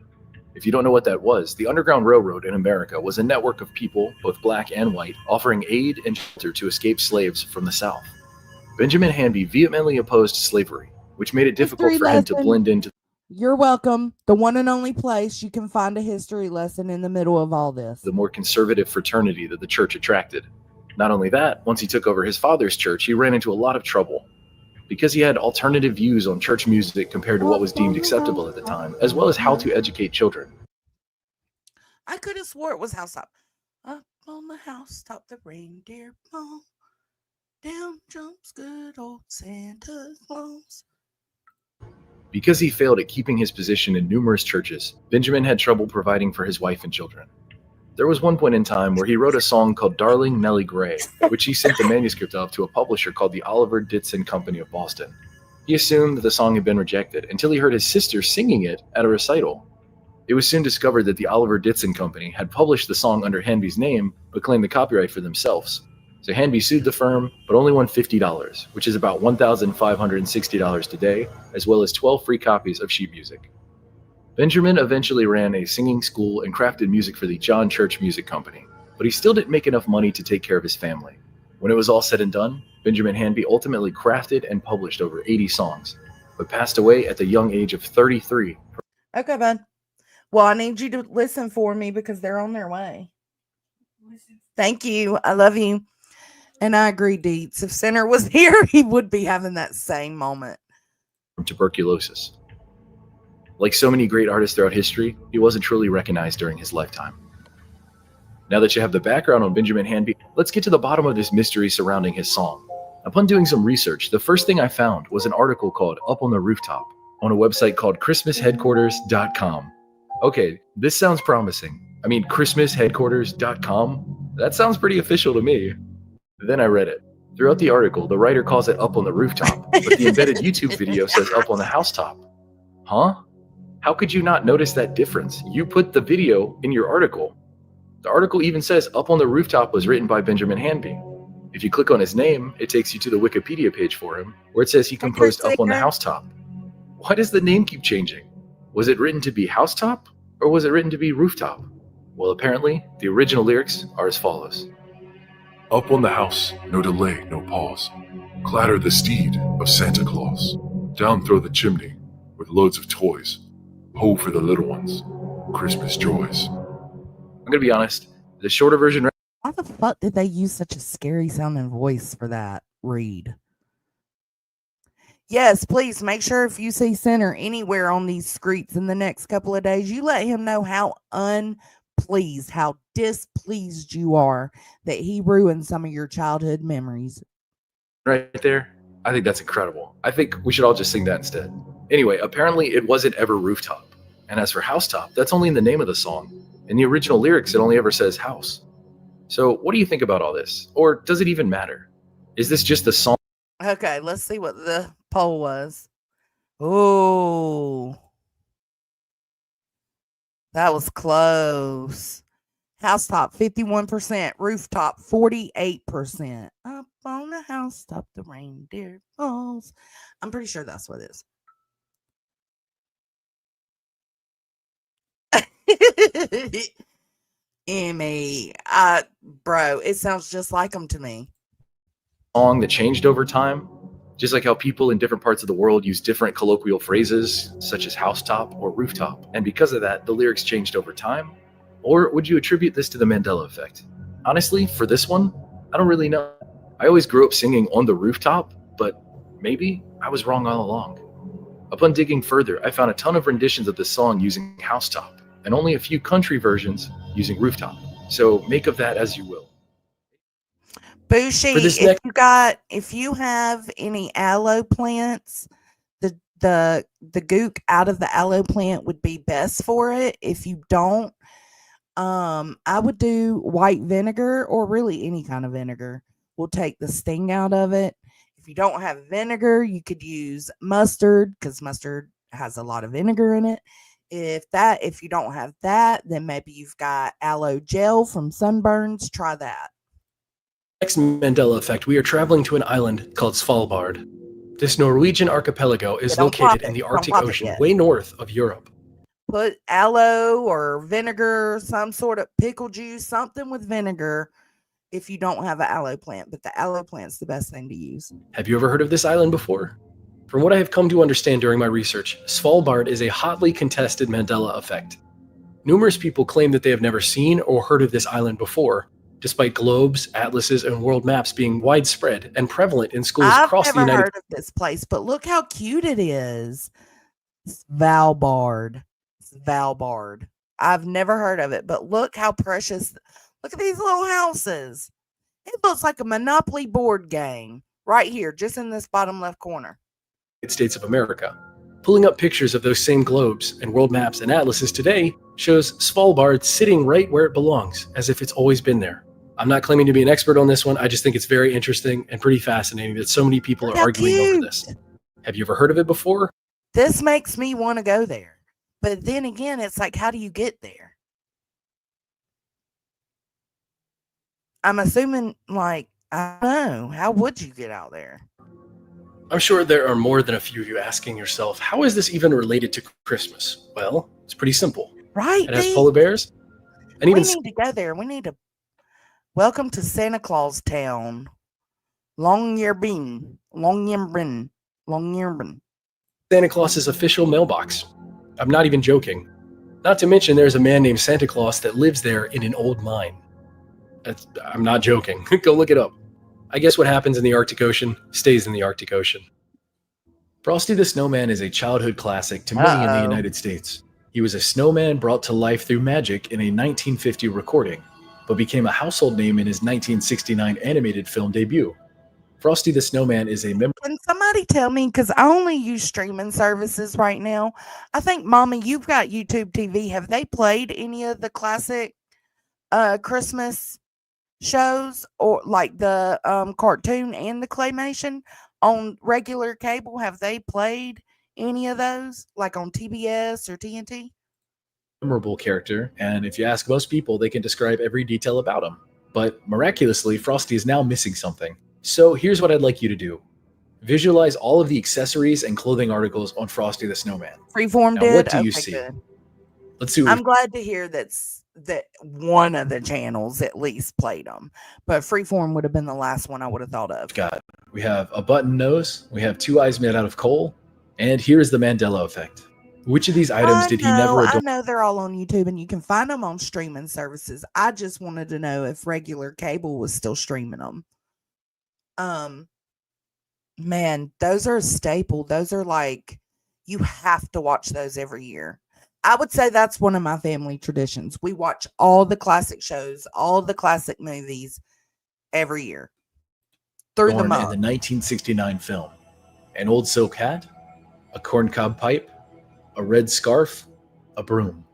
If you don't know what that was, the Underground Railroad in America was a network of people, both black and white, offering aid and shelter to escaped slaves from the South. Benjamin Hanby vehemently opposed slavery, which made it difficult for him to blend into. You're welcome. The one and only place you can find a history lesson in the middle of all this. The more conservative fraternity that the church attracted. Not only that, once he took over his father's church, he ran into a lot of trouble because he had alternative views on church music compared to what was deemed acceptable at the time, as well as how to educate children. I could have swore it was housetop. Up on the housetop, the reindeer fall. Down jumps good old Santa Claus. Because he failed at keeping his position in numerous churches, Benjamin had trouble providing for his wife and children. There was one point in time where he wrote a song called Darling Nellie Gray, which he sent the manuscript of to a publisher called the Oliver Ditson Company of Boston. He assumed that the song had been rejected until he heard his sister singing it at a recital. It was soon discovered that the Oliver Ditson Company had published the song under Hanby's name, but claimed the copyright for themselves. So Hanby sued the firm, but only won $50, which is about $1,560 today, as well as 12 free copies of sheet music. Benjamin eventually ran a singing school and crafted music for the John Church Music Company, but he still didn't make enough money to take care of his family. When it was all said and done, Benjamin Hanby ultimately crafted and published over 80 songs, but passed away at the young age of 33. Okay, bud. Well, I need you to listen for me because they're on their way. Thank you. I love you. And I agree, Deets. If Center was here, he would be having that same moment. From tuberculosis. Like so many great artists throughout history, he wasn't truly recognized during his lifetime. Now that you have the background on Benjamin Hanby, let's get to the bottom of this mystery surrounding his song. Upon doing some research, the first thing I found was an article called Up on the Rooftop on a website called ChristmasHeadquarters.com. Okay, this sounds promising. I mean, ChristmasHeadquarters.com? That sounds pretty official to me. Then I read it. Throughout the article, the writer calls it Up on the Rooftop, but the embedded YouTube video says Up on the Housetop. Huh? How could you not notice that difference? You put the video in your article. The article even says Up on the Rooftop was written by Benjamin Hanby. If you click on his name, it takes you to the Wikipedia page for him, where it says he composed Up on the Housetop. Why does the name keep changing? Was it written to be Housetop, or was it written to be Rooftop? Well, apparently, the original lyrics are as follows. Up on the house, no delay, no pause. Clatter the steed of Santa Claus. Down throw the chimney with loads of toys. Ho for the little ones. Christmas joys. I'm going to be honest, the shorter version. Why the fuck did they use such a scary sounding voice for that read? Yes, please make sure if you see Center anywhere on these streets in the next couple of days, you let him know how unpleased, how displeased you are that he ruined some of your childhood memories. Right there. I think that's incredible. I think we should all just sing that instead. Anyway, apparently it wasn't ever Rooftop. And as for Housetop, that's only in the name of the song. In the original lyrics, it only ever says house. So what do you think about all this? Or does it even matter? Is this just a song? Okay, let's see what the poll was. Oh, that was close. Housetop 51%, rooftop 48%. Up on the housetop, the reindeer falls. I'm pretty sure that's what it is. Emmy, bro, it sounds just like them to me. Song that changed over time, just like how people in different parts of the world use different colloquial phrases such as housetop or rooftop, and because of that the lyrics changed over time? Or would you attribute this to the Mandela effect? Honestly, for this one, I don't really know. I always grew up singing On the Rooftop, but maybe I was wrong all along. Upon digging further, I found a ton of renditions of this song using housetop and only a few country versions using rooftop. So make of that as you will. Bushi, if you have any aloe plants, the gook out of the aloe plant would be best for it. If you don't, I would do white vinegar, or really any kind of vinegar will take the sting out of it. If you don't have vinegar, you could use mustard, because mustard has a lot of vinegar in it. If you don't have that, then maybe you've got aloe gel from sunburns. Try that. Next Mandela effect, we are traveling to an island called Svalbard. This Norwegian archipelago is located in the Arctic Ocean, way north of Europe. Put aloe or vinegar, some sort of pickle juice, something with vinegar if you don't have an aloe plant. But the aloe plant's the best thing to use. Have you ever heard of this island before? From what I have come to understand during my research, Svalbard is a hotly contested Mandela effect. Numerous people claim that they have never seen or heard of this island before, despite globes, atlases, and world maps being widespread and prevalent in schools across the United States. I've never heard of this place, but look how cute it is. Svalbard. I've never heard of it, but look how precious. Look at these little houses. It looks like a Monopoly board game right here, just in this bottom left corner. States of America. Pulling up pictures of those same globes and world maps and atlases today shows Svalbard sitting right where it belongs, as if it's always been there. I'm not claiming to be an expert on this one. I just think it's very interesting and pretty fascinating that so many people are arguing over this. Have you ever heard of it before? This makes me want to go there. But then again, it's like, how do you get there? I'm assuming, I don't know. How would you get out there? I'm sure there are more than a few of you asking yourself, how is this even related to Christmas? Well, it's pretty simple. Right. It has polar bears. And we need to go there. We need to. Welcome to Santa Claus Town. Longyearbyen. Santa Claus's official mailbox. I'm not even joking. Not to mention there's a man named Santa Claus that lives there in an old mine. I'm not joking. Go look it up. I guess what happens in the Arctic Ocean stays in the Arctic Ocean. Frosty the Snowman is a childhood classic to many in the United States. He was a snowman brought to life through magic in a 1950 recording, but became a household name in his 1969 animated film debut. Frosty the Snowman is a member. Can somebody tell me, because I only use streaming services right now. I think, Mama, you've got YouTube TV. Have they played any of the classic Christmas shows, or like the cartoon and the claymation on regular cable? Have they played any of those, like on TBS or TNT? Memorable character, and if you ask most people, they can describe every detail about him. But miraculously, Frosty is now missing something. So here's what I'd like you to do. Visualize all of the accessories and clothing articles on Frosty the Snowman. Freeform now, did? what do you see? Good. Let's see. I'm glad to hear that one of the channels at least played them. But Freeform would have been the last one I would have thought of. We have a button nose. We have two eyes made out of coal. And here's the Mandela effect. Which of these items did he never adore? I know they're all on YouTube and you can find them on streaming services. I just wanted to know if regular cable was still streaming them. Man, those are a staple. Those are like, you have to watch those every year. I would say that's one of my family traditions. We watch all the classic shows, all the classic movies every year. Through the month. In the 1969 film, an old silk hat, a corncob pipe, a red scarf, a broom.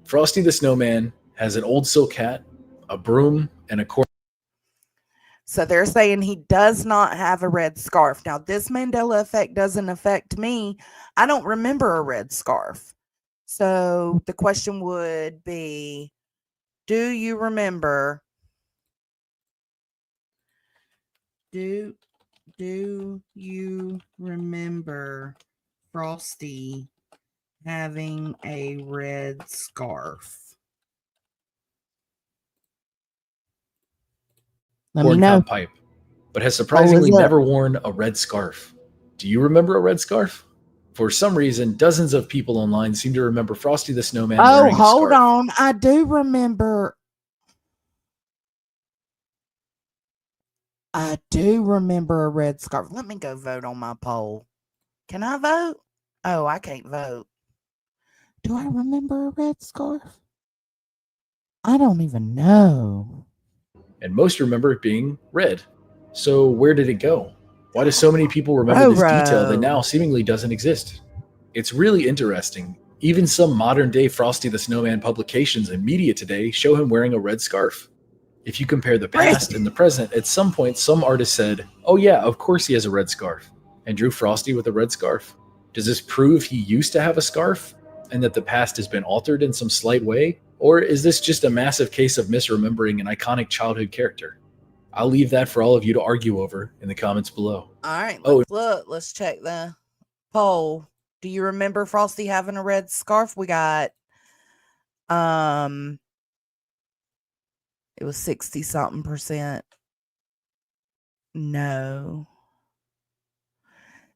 Frosty the Snowman has an old silk hat, a broom, And according So they're saying he does not have a red scarf. Now, this Mandela effect doesn't affect me. I don't remember a red scarf. So the question would be, do you remember? Do you remember Frosty having a red scarf? Let me know. Pipe, but has surprisingly is it? never worn a red scarf. Do you remember a red scarf? For some reason, dozens of people online seem to remember Frosty the Snowman wearing a Hold scarf. on. I do remember. I do remember a red scarf. Let me go vote on my poll. Can I vote? Oh, I can't vote. Do I remember a red scarf? I don't even know. And most remember it being red. So where did it go? Why do so many people remember this detail that now seemingly doesn't exist? It's really interesting. Even some modern day Frosty the Snowman publications and media today show him wearing a red scarf. If you compare the past and the present, at some point some artist said, oh yeah, of course he has a red scarf, and drew Frosty with a red scarf. Does this prove he used to have a scarf and that the past has been altered in some slight way? Or is this just a massive case of misremembering an iconic childhood character? I'll leave that for all of you to argue over in the comments below. All right, let's check the poll. Do you remember Frosty having a red scarf? We got it was 60-something%. No.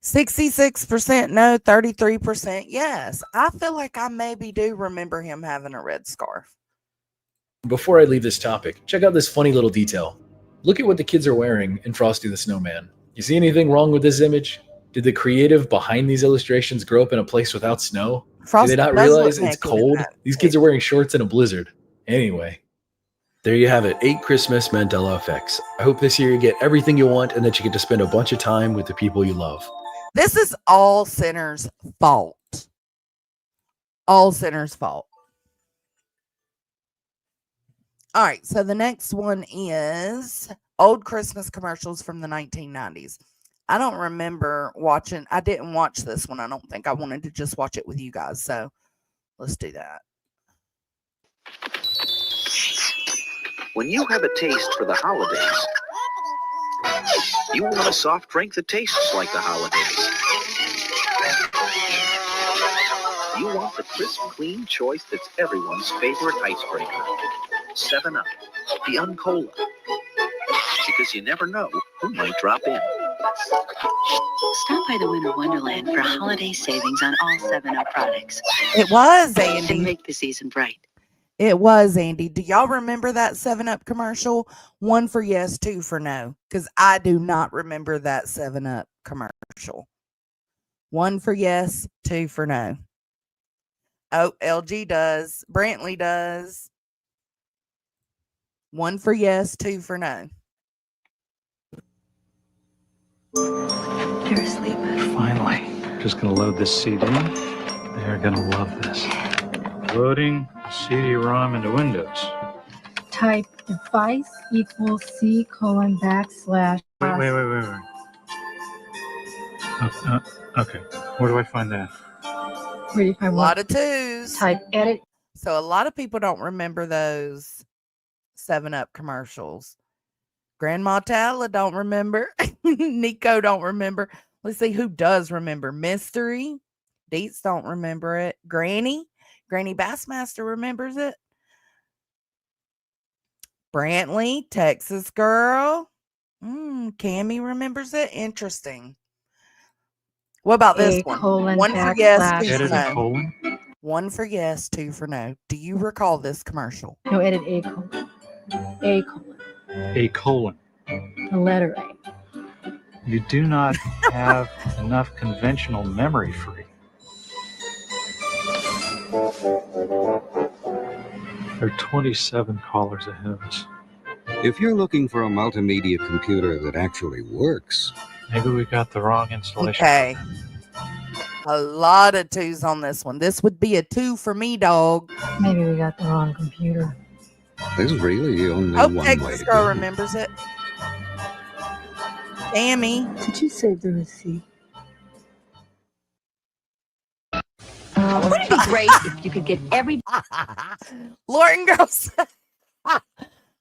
66% no, 33% yes. I feel like I maybe do remember him having a red scarf. Before I leave this topic, check out this funny little detail. Look at what the kids are wearing in Frosty the Snowman. You see anything wrong with this image? Did the creative behind these illustrations grow up in a place without snow? Frosty Did they not realize it's cold? These kids are wearing shorts in a blizzard. Anyway, there you have it. 8 Christmas Mandela effects. I hope this year you get everything you want and that you get to spend a bunch of time with the people you love. This is all sinners' fault. All sinners' fault. All right, so the next one is old Christmas commercials from the 1990s. I don't remember watching. I didn't watch this one. I don't think I wanted to just watch it with you guys. So let's do that. When you have a taste for the holidays, you want a soft drink that tastes like the holidays. You want the crisp, clean choice that's everyone's favorite icebreaker. 7-Up, the Uncola. Because you never know who might drop in. Stop by the Winter Wonderland for holiday savings on all 7-Up products. It was, Andy. And make the season bright. It was, Andy. Do y'all remember that 7-Up commercial? 1 for yes, 2 for no. Because I do not remember that 7-Up commercial. 1 for yes, 2 for no. Oh, LG does. Brantley does. 1 for yes, 2 for no. You're asleep. Finally. Just going to load this CD. They're going to love this. Loading CD-ROM into Windows. Type device equals C:\\. Wait. Okay. Where do I find that? Where do you find A lot of 2s. Type edit. So a lot of people don't remember those 7-Up commercials. Grandma Tala don't remember. Nico don't remember. Let's see who does remember. Mystery. Deets don't remember it. Granny Bassmaster remembers it. Brantley, Texas Girl. Cammie remembers it. Interesting. What about this one? 1 for yes, 2 for no. 1 for yes, 2 for no. Do you recall this commercial? No, edit A colon. A colon. A colon. The letter A. You do not have enough conventional memory for it. There are 27 callers ahead of us. If you're looking for a multimedia computer that actually works, maybe we got the wrong installation. Okay. A lot of 2s on this one. This would be a 2 for me, dog. Maybe we got the wrong computer. There's really only Hope one way Texas to Girl go. remembers it. Tammy. Did you save the receipt? Wouldn't it be great if you could get every Lauren goes,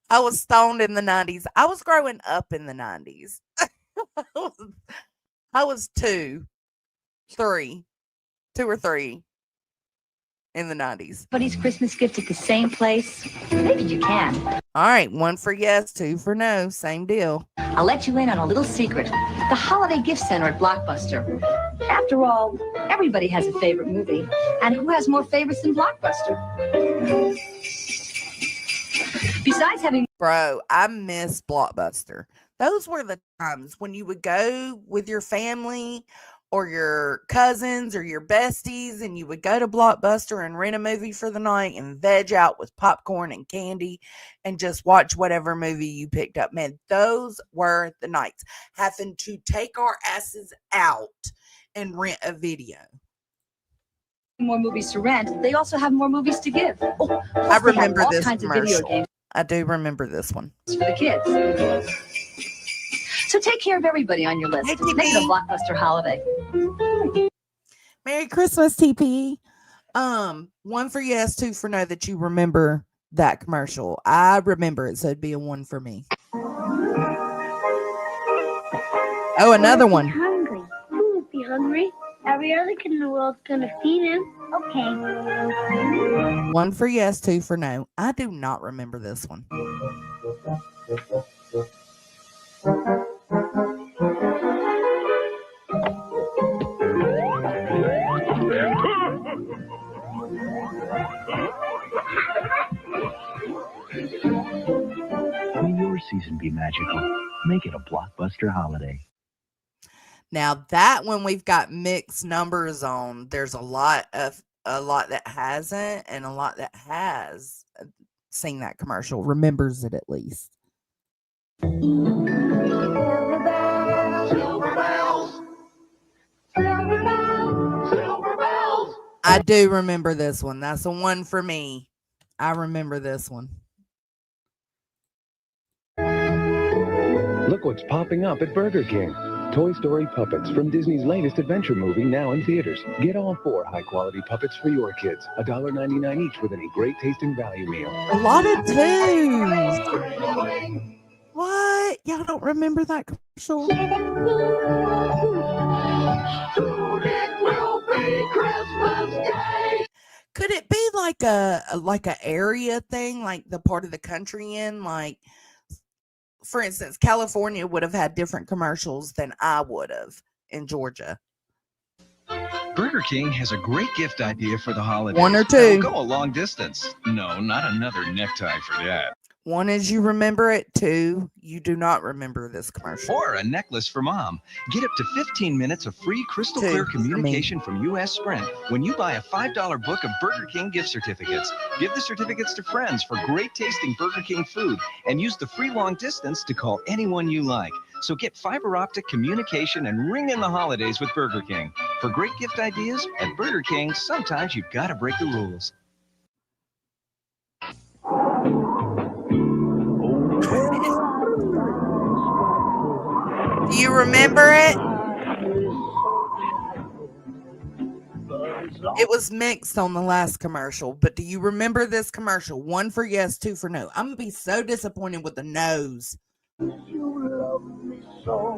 I was stoned in the 90s. I was growing up in the 90s. I was two or three in the 90s. everybody's Christmas gift at the same place? Maybe you can. All right, 1 for yes, 2 for no. Same deal. I'll let you in on a little secret. The Holiday Gift Center at Blockbuster. After all, everybody has a favorite movie. And who has more favorites than Blockbuster? Besides having... Bro, I miss Blockbuster. Those were the times when you would go with your family or your cousins or your besties, and you would go to Blockbuster and rent a movie for the night and veg out with popcorn and candy and just watch whatever movie you picked up. Man, those were the nights. Having to take our asses out and rent a video. more movies to rent, they also have more movies to give. Oh, I remember all this kinds of video commercial. games I do remember this one. for the kids. So take care of everybody on your list. Make it a Blockbuster holiday. Merry Christmas, TP. 1 for yes, 2 for no that you remember that commercial. I remember it, so it'd be a 1 for me. Oh, another one. Hungry. Who won't be hungry? Every other kid in the world's gonna feed him. Okay. 1 for yes, 2 for no. I do not remember this one. May your season be magical. Make it a Blockbuster holiday. Now that one we've got mixed numbers on. There's a lot that hasn't, and a lot that has seen that commercial, remembers it at least. Silver bells, silver bells, silver bells, silver bells. I do remember this one. That's a 1 for me. I remember this one. Look what's popping up at Burger King. Toy Story puppets from Disney's latest adventure movie, now in theaters. Get all 4 high-quality puppets for your kids. $1.99 each with any great tasting value meal. A lot of twos. What? Y'all don't remember that commercial? Could it be like a area thing, like the part of the country in, like, for instance, California would have had different commercials than I would have in Georgia. Burger King has a great gift idea for the holidays. 1 or 2. Go a long distance. No, not another necktie for Dad. 1 is you remember it. 2, you do not remember this commercial. Or a necklace for Mom. Get up to 15 minutes of free crystal 2 clear for me. communication from U.S. Sprint when you buy a $5 book of Burger King gift certificates. Give the certificates to friends for great tasting Burger King food and use the free long distance to call anyone you like. So get fiber optic communication and ring in the holidays with Burger King. For great gift ideas at Burger King, sometimes you've got to break the rules. Do you remember it? It was mixed on the last commercial, but do you remember this commercial? 1 for yes, 2 for no. I'm going to be so disappointed with the no's. You love me so.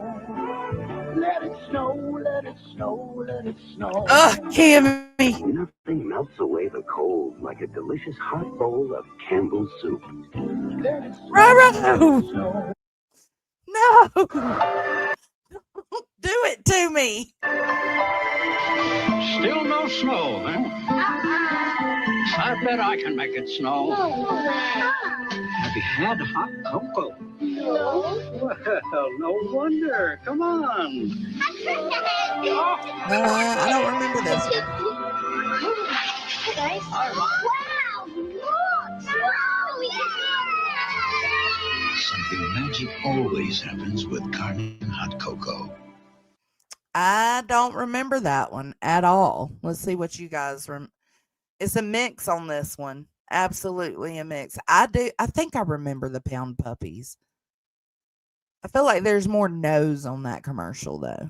Let it snow, let it snow, let it snow. Kimmy. Nothing melts away the cold like a delicious hot bowl of Campbell's soup. Roro! No! Do it to me! Still no snow, huh? I bet I can make it snow. Have you had hot cocoa? No. Well, no wonder. Come on. I don't remember this one. Hey guys. Wow! Look! Something magic always happens with Carmen hot cocoa. I don't remember that one at all. Let's see what you guys remember. It's a mix on this one. Absolutely a mix. I do. I think I remember the Pound Puppies. I feel like there's more nose on that commercial though.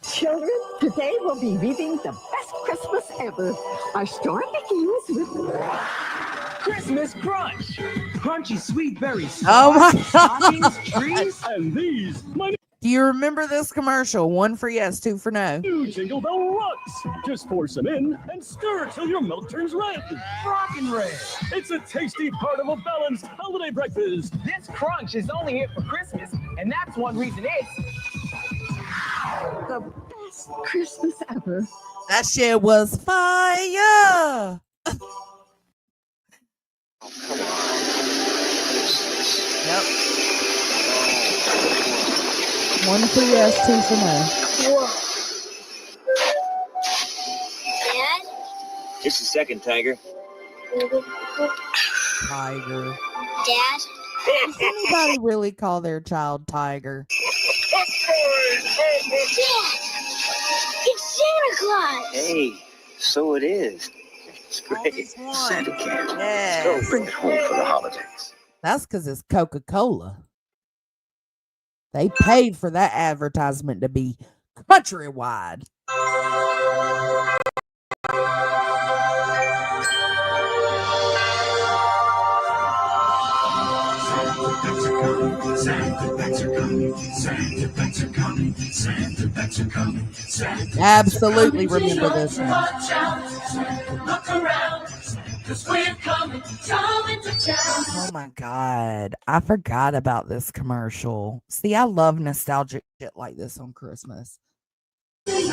Children, today we'll be reading the best Christmas ever. Our story begins with Christmas Crunch. Crunchy sweet berries. Oh my stockings, God. trees, and these. Do you remember this commercial? 1 for yes, 2 for no. New Jingle Bell Runs. Just pour some in and stir till your milk turns red. Rockin' red. It's a tasty part of a balanced holiday breakfast. This crunch is only here for Christmas, and that's one reason it's the best Christmas ever. That shit was fire. Yep. 1 for yes, 2 for no. Dad? Just a second, Tiger. Tiger. Dad? Does anybody really call their child Tiger? Dad! It's Santa Claus! Hey, so it is. It's great. Santa can. Yes. So bring it home for the holidays. That's because it's Coca-Cola. They paid for that advertisement to be countrywide. Absolutely remember this one. Oh my God. I forgot about this commercial. See, I love nostalgic shit like this on Christmas. New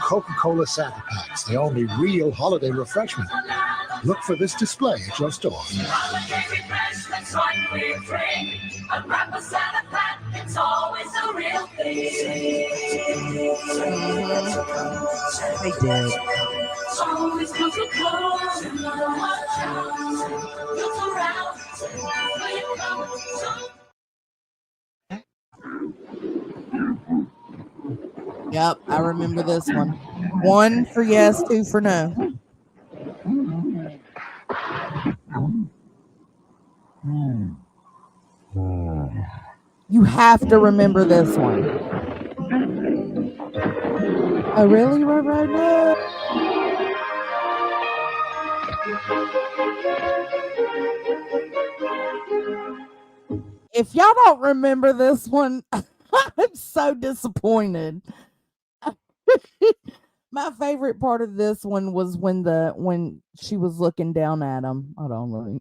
Coca-Cola Santa Packs, the only real holiday refreshment. Look for this display at your store. It's always a real thing. They did. Always Coca-Cola. Look around. Where you come. Yep, I remember this one. 1 for yes, 2 for no. You have to remember this one. Oh, really, right now? If y'all don't remember this one, I'm so disappointed. My favorite part of this one was when she was looking down at him. Hold on, let me.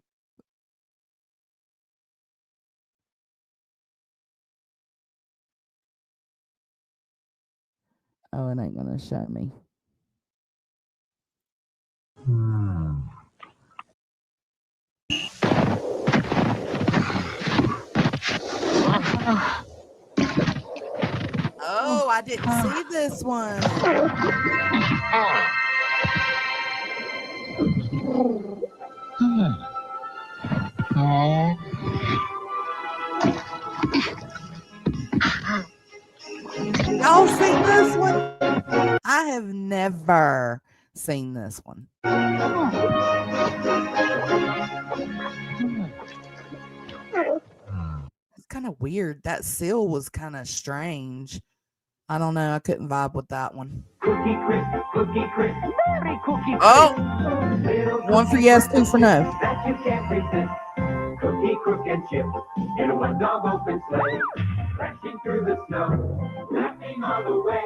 Oh, it ain't gonna show me. Oh, I didn't see this one. Y'all seen this one? I have never seen this one. It's kind of weird. That seal was kind of strange. I don't know. I couldn't vibe with that one. Cookie crisp, Merry cookie crisp. Oh! 1 for yes, 2 for no. That you can't resist. Cookie, crook, and chip in a one-dog open sleigh. Crashing through the snow, laughing all the way.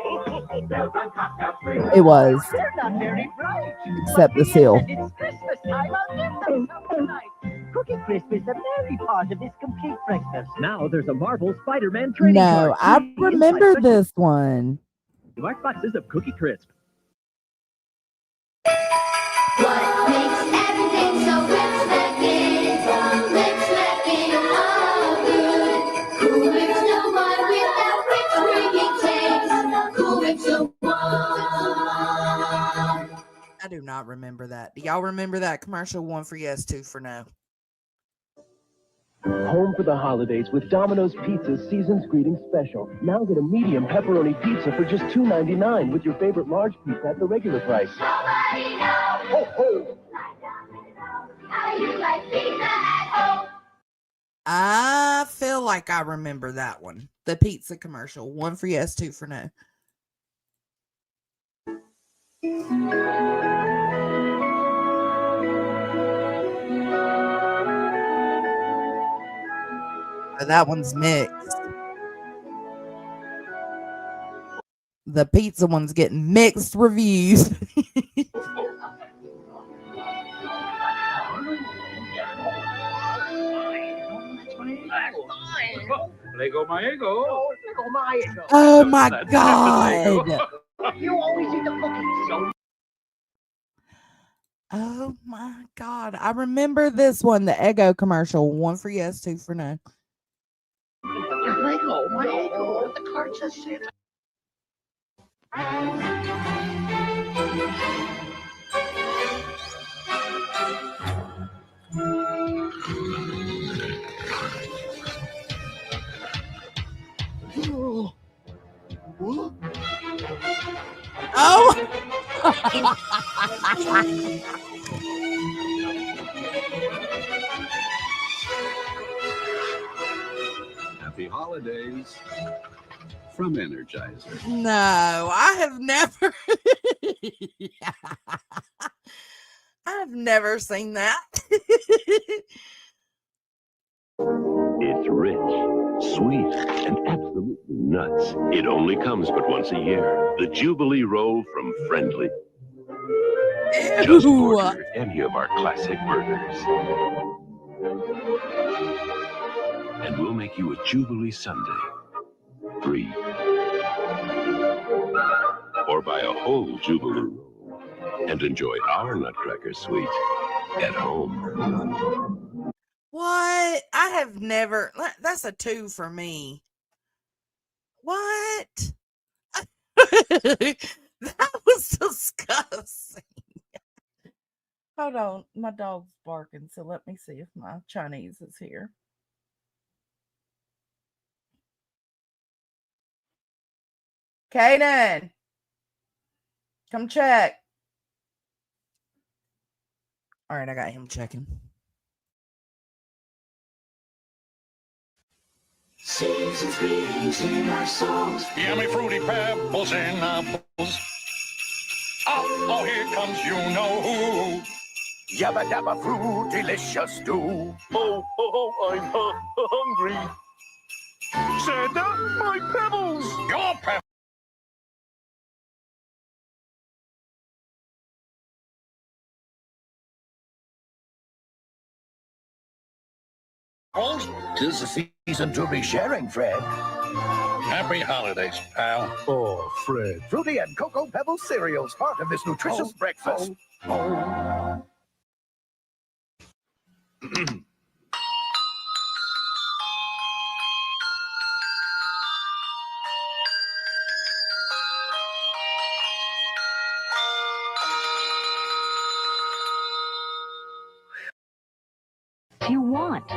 Bells on cocktail tree. It was. They're not very bright. Except the seal. It's Christmas time. I'll give them some tonight. Cookie Crisp is the merry part of this complete breakfast. Now there's a Marvel Spider-Man trading No, card. I remember this one. Large boxes of Cookie Crisp. What makes everything so rich-smacking? Rich-smacking, oh good. Who makes no one without rich-bringing taste? Who makes no one? I do not remember that. Do y'all remember that commercial? 1 for yes, 2 for no. Home for the holidays with Domino's Pizza's Season's Greetings Special. Now get a medium pepperoni pizza for just $2.99 with your favorite large pizza at the regular price. Nobody knows. Ho, ho. How you like pizza at home? I feel like I remember that one. The pizza commercial. 1 for yes, 2 for no. Oh, that one's mixed. The pizza one's getting mixed reviews. Lego my ego. Lego my ego. Oh my God. You always eat the cookies. Oh my God. I remember this one, the Eggo commercial. 1 for yes, 2 for no. Lego my ego. The card says Santa. Oh. Happy holidays from Energizer. No, I have never. I've never seen that. It's rich, sweet, and absolutely nuts. It only comes but once a year. The Jubilee Roll from Friendly. Just order any of our classic burgers. And we'll make you a Jubilee Sundae. Free. Or buy a whole Jubilee roll and enjoy our Nutcracker Suite at home. What? I have never. That's a 2 for me. What? That was disgusting. Hold on. My dog's barking, so let me see if my Chinese is here. Kaden, come check. All right, I got him checking. Season's greetings in our songs. Yummy fruity pebbles in our bowls. Oh, here comes you know who. Yabba dabba fruit, delicious stew. Oh, I'm hungry. Santa, my pebbles. Your pebbles. Tis the season to be sharing, Fred. Happy holidays, pal. Oh, Fred. Fruity and Cocoa Pebbles cereals, part of this nutritious breakfast. You want.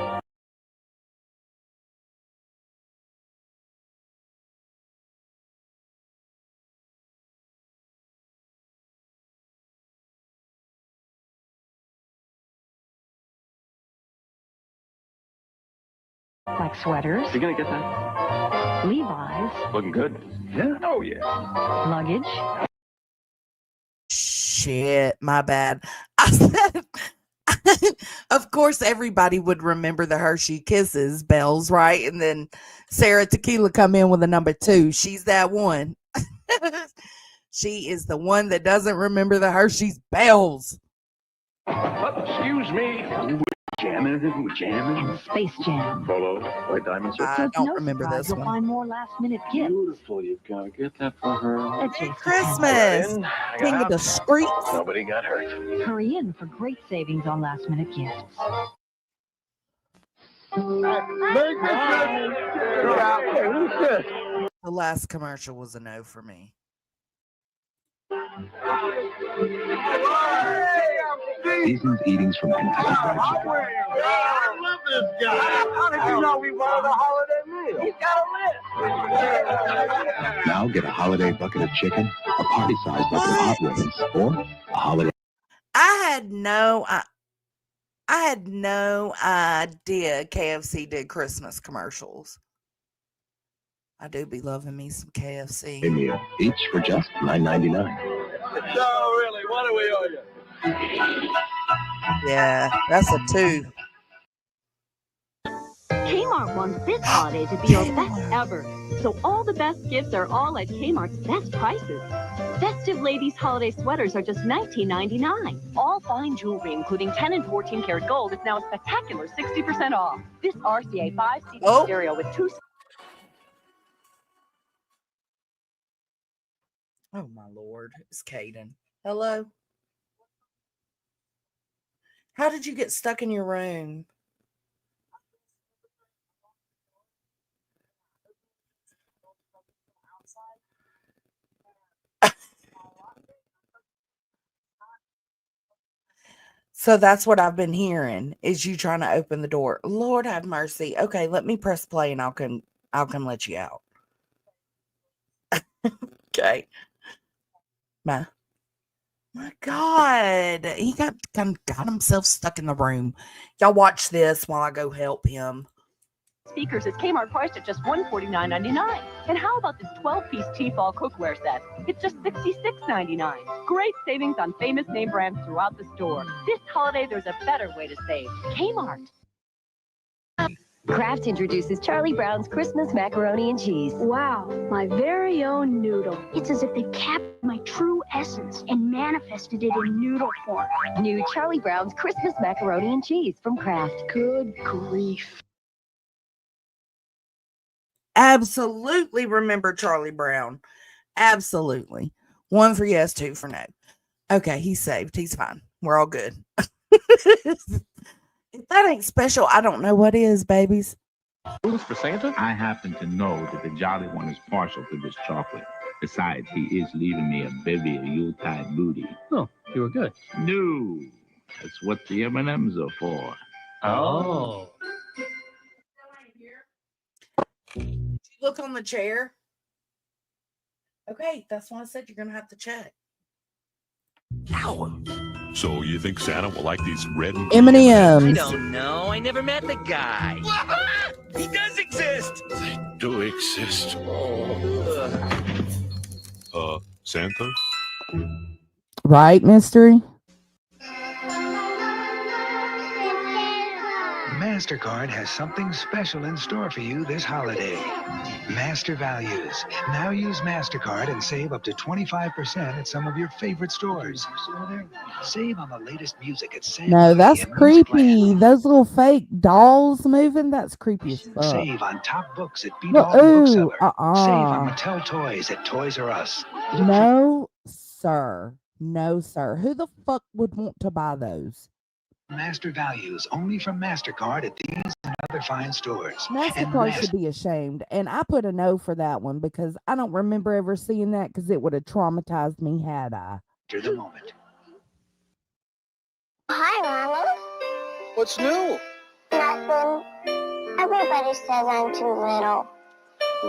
Like sweaters. You gonna get that? Levi's. Looking good. Yeah? Oh, yeah. Luggage. Shit, my bad. I said, of course, everybody would remember the Hershey Kisses bells, right? And then Sarah Tequila come in with a number 2. She's that one. She is the one that doesn't remember the Hershey's bells. Excuse me. We're jamming. Space Jam. Polo, white diamonds. I don't remember this You'll one. find more last-minute gifts. Beautiful. You've got to get that for her. Christmas. King of the streets. Nobody got hurt. Hurry in for great savings on last-minute gifts. The last commercial was a no for me. Seasoned eatings from Kentucky Fried Chicken. this guy. How did you know we wanted a holiday meal? You gotta live. Now get a holiday bucket of chicken, a party-sized bucket of hot wings, or a holiday. I had no idea KFC did Christmas commercials. I do be loving me some KFC. meal, each for just $9.99. No, really, what do we owe you? Yeah, that's a 2. Kmart wants this holiday to be your best ever. So all the best gifts are all at Kmart's best prices. Festive ladies' holiday sweaters are just $19.99. All fine jewelry, including 10 and 14 karat gold, is now a spectacular 60% off. This RCA 5-CD stereo with 2... Oh, my Lord. It's Caden. Hello? How did you get stuck in your room? So that's what I've been hearing, is you trying to open the door. Lord have mercy. Okay, let me press play and I'll come let you out. Okay. My God. He got himself stuck in the room. Y'all watch this while I go help him. Speakers is Kmart priced at just $149.99. And how about this 12-piece Tefal cookware set? It's just $66.99. Great savings on famous name brands throughout the store. This holiday, there's a better way to save. Kmart. Kraft introduces Charlie Brown's Christmas macaroni and cheese. Wow, my very own noodle. It's as if they captured my true essence and manifested it in noodle form. New Charlie Brown's Christmas macaroni and cheese from Kraft. Good grief. Absolutely remember Charlie Brown. Absolutely. 1 for yes, 2 for no. Okay, he's saved. He's fine. We're all good. If that ain't special, I don't know what is, babies. Rules for Santa? I happen to know that the Jolly One is partial to this chocolate. Besides, he is leaving me a bevy of Yuletide booty. Oh, you were good. No, that's what the M&Ms are for. Oh. Did you look on the chair? Okay, that's why I said you're going to have to check. Ow. So you think Santa will like these red and M&Ms? I don't know. I never met the guy. He does exist. They do exist. Santa? Right, mystery? MasterCard has something special in store for you this holiday. Master Values. Now use MasterCard and save up to 25% at some of your favorite stores. Save on the latest music at Save. No, that's creepy. Those little fake dolls moving, that's creepy as fuck. Save on top books at No, B-Doll ooh, Bookseller. Save on Mattel toys at Toys R Us. No, sir. No, sir. Who the fuck would want to buy those? Master Values only from MasterCard at these and other fine stores. MasterCard should be ashamed. And I put a no for that one because I don't remember ever seeing that because it would have traumatized me had I. After the moment. Hi, Ronald. What's new? Nothing. Everybody says I'm too little.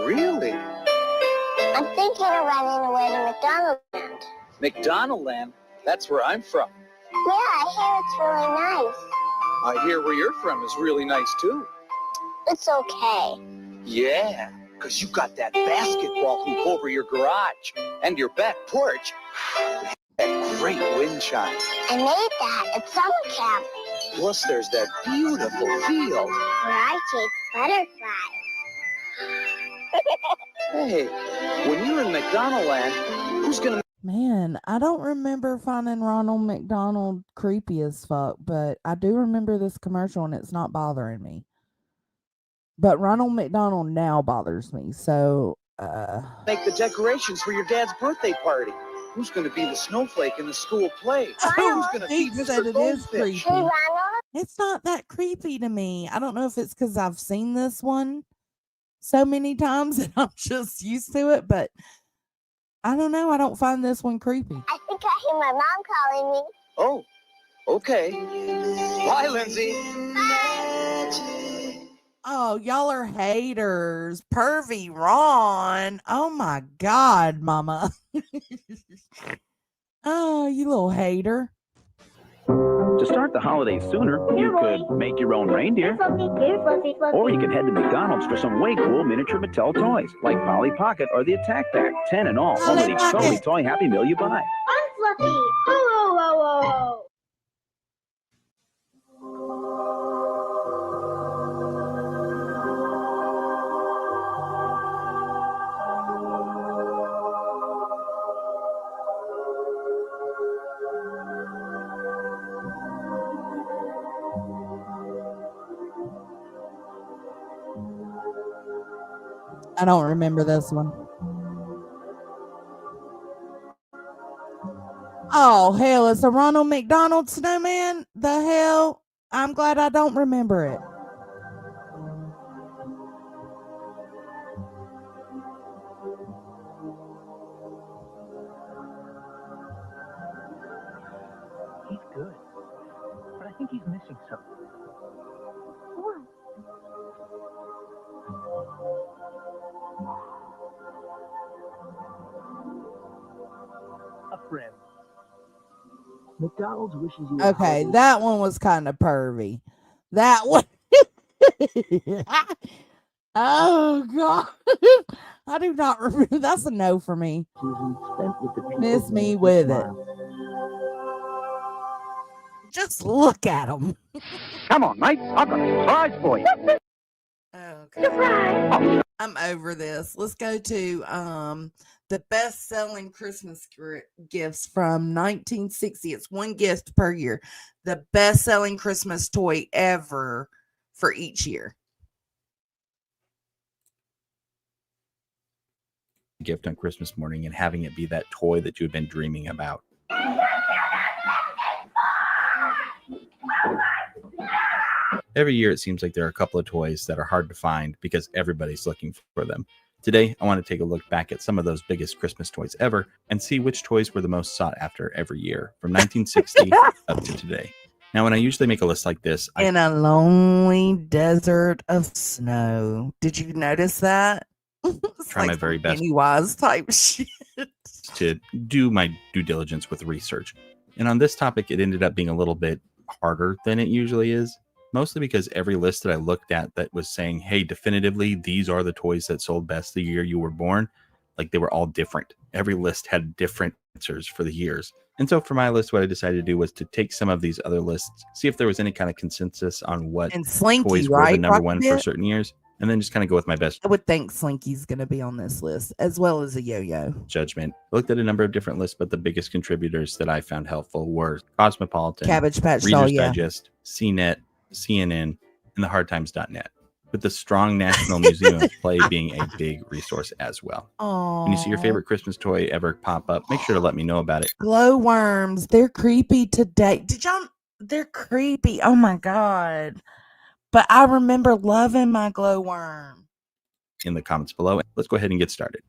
Really? I'm thinking of running away to McDonald Land. McDonald Land? That's where I'm from. Yeah, I hear it's really nice. I hear where you're from is really nice, too. It's okay. Yeah, because you got that basketball hoop over your garage and your back porch. That great wind chime. I made that at summer camp. Plus, there's that beautiful field. Where I chase butterflies. Hey, when you're in McDonald Land, who's going to... Man, I don't remember finding Ronald McDonald creepy as fuck, but I do remember this commercial and it's not bothering me. But Ronald McDonald now bothers me, so... Make the decorations for your dad's birthday party. Who's going to be the snowflake in the school play? Who's going to feed said Mr. it is Goldfish? creepy. It's not that creepy to me. I don't know if it's because I've seen this one so many times and I'm just used to it, but I don't know. I don't find this one creepy. I think I hear my mom calling me. Oh, Okay. Bye, Lindsay. Oh, y'all are haters. Pervy Ron. Oh my God, mama. Oh, you little hater. To start the holidays sooner, you could make your own reindeer. Or you could head to McDonald's for some way cool miniature Mattel toys, like Polly Pocket or the Attack Pack. 10 in all. Home with each totally toy Happy Meal you buy. I'm Fluffy. Whoa, whoa, whoa, whoa. I don't remember this one. Oh, hell, it's a Ronald McDonald snowman? The hell? I'm glad I don't remember it. He's good. But I think he's missing something. What? A friend. McDonald's wishes you Okay, that one was kind of pervy. That one. Oh, God. I do not remember. That's a no for me. Miss me with it. Just look at them. Come on, mate. I've got a surprise for you. Okay. I'm over this. Let's go to the best-selling Christmas gifts from 1960. It's one gift per year. The best-selling Christmas toy ever for each year. Gift on Christmas morning and having it be that toy that you had been dreaming about. Every year, it seems like there are a couple of toys that are hard to find because everybody's looking for them. Today, I want to take a look back at some of those biggest Christmas toys ever and see which toys were the most sought after every year from 1960 up to today. Now, when I usually make a list like this, in a lonely desert of snow. Did you notice that? Try my very best Pennywise type shit to do my due diligence with research. And on this topic, it ended up being a little bit harder than it usually is. Mostly because every list that I looked at that was saying, hey, definitively, these are the toys that sold best the year you were born, like they were all different. Every list had different answers for the years. And so for my list, what I decided to do was to take some of these other lists, see if there was any kind of consensus on what Slinky, toys were right? the number one for certain years, and then just kind of go with my best. I would think Slinky's going to be on this list, as well as a yo-yo. Judgment. I looked at a number of different lists, but the biggest contributors that I found helpful were Cosmopolitan, Cabbage Patch Reader's Doll, yeah. Digest, CNET, CNN, and thehardtimes.net, with the strong National Museum of Play being a big resource as well. Aww. When you see your favorite Christmas toy ever pop up, make sure to let me know about it. Glowworms, they're creepy today. They're creepy. Oh my God. But I remember loving my glowworm. In the comments below. Let's go ahead and get started.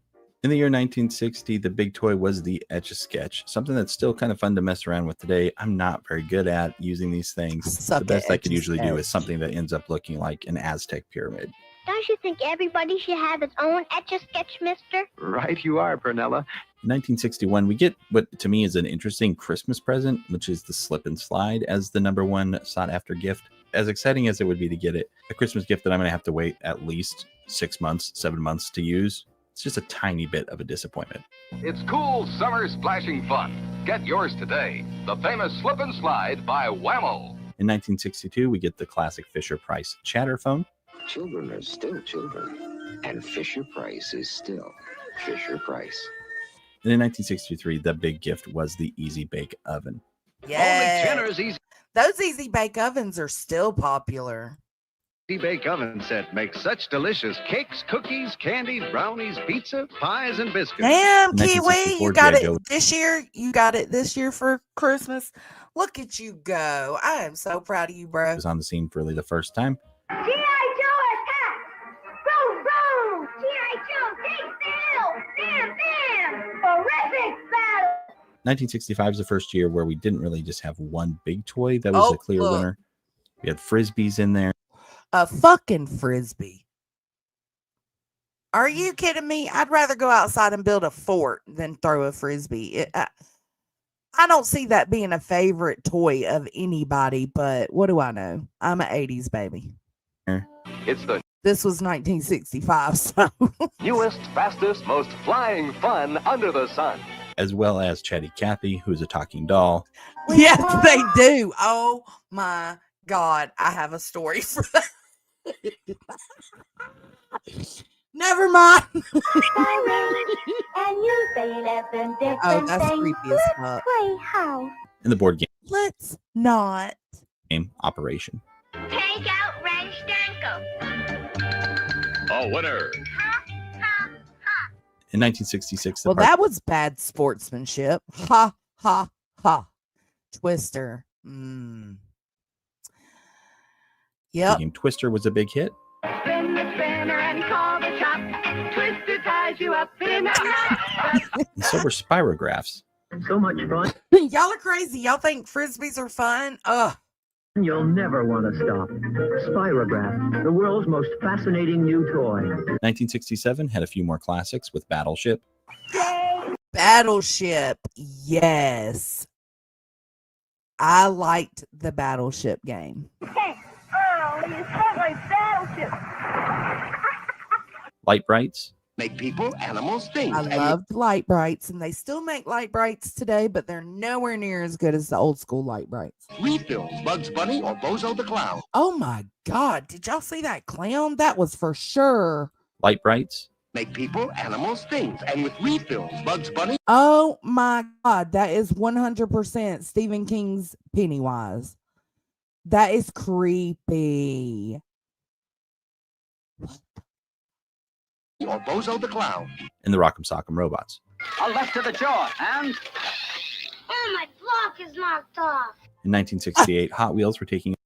In the year 1960, the big toy was the Etch-a-Sketch, something that's still kind of fun to mess around with today. I'm not very good at using these things. The best I could usually do is something that ends up looking like an Aztec pyramid. Don't you think everybody should have its own Etch-a-Sketch, mister? Right, you are, Pernella. In 1961, we get what to me is an interesting Christmas present, which is the slip and slide as the number one sought after gift. As exciting as it would be to get it, a Christmas gift that I'm going to have to wait at least 6 months, 7 months to use. It's just a tiny bit of a disappointment. It's cool summer splashing fun. Get yours today. The famous Slip and Slide by Whammo. In 1962, we get the classic Fisher-Price chatter phone. Children are still children, and Fisher-Price is still Fisher-Price. And in 1963, the big gift was the Easy Bake Oven. Yeah. Those Easy Bake Ovens are still popular. Bake Oven set makes such delicious cakes, cookies, candies, brownies, pizza, pies, and biscuits. Damn, Kiwi, you got it this year. You got it this year for Christmas. Look at you go. I am so proud of you, bro. Was on the scene for really the first time. G.I. Joe attack! Boom, boom! G.I. Joe takes the hill! Bam, bam! Horrific battle! 1965 is the first year where we didn't really just have one big toy that was a clear winner. We had frisbees in there. A fucking frisbee. Are you kidding me? I'd rather go outside and build a fort than throw a frisbee. I don't see that being a favorite toy of anybody, but what do I know? I'm an 80s baby. It's the This was 1965, so. newest, fastest, most flying fun under the sun. As well as Chatty Cathy, who's a talking doll. Yes, they do. Oh my God. I have a story for that. Never mind. Oh, that's creepy as fuck. In the board Let's not. game Operation. Take out Wrench Danko. A winner. In 1966, Well, that was bad sportsmanship. Ha, ha, ha. Twister. Yep. game Twister was a big hit. Spin the spinner and call the shop. Twister ties you up in a knot. And so were spirographs. So much fun. Y'all are crazy. Y'all think frisbees are fun? Ugh. You'll never want to stop. Spirograph, the world's most fascinating new toy. 1967 had a few more classics with Battleship. Battleship. Yes. I liked the Battleship game. Hey, oh, you sound like Battleship. Light Brights. Make people, animals, things. I loved Light Brights, and they still make Light Brights today, but they're nowhere near as good as the old school Light Brights. Refills, Bugs Bunny or Bozo the Clown. Oh my God. Did y'all see that clown? That was for sure. Light Brights. Make people, animals, things. And with refills, Bugs Bunny. Oh my God. That is 100% Stephen King's Pennywise. That is creepy. Or Bozo the Clown. And the Rock'em Sock'em Robots. A left to the jaw, and... Oh, my block is knocked off. In 1968, Hot Wheels were taking.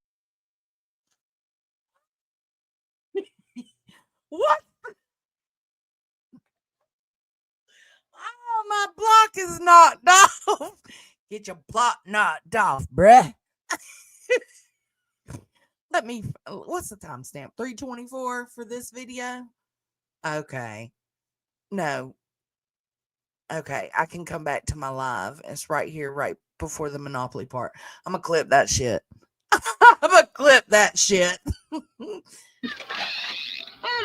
What? Oh, my block is knocked off. Get your block knocked off, bruh. Let me, what's the timestamp? 3:24 for this video? Okay. No. Okay, I can come back to my live. It's right here, right before the Monopoly part. I'm going to clip that shit. I'm going to clip that shit. Oh,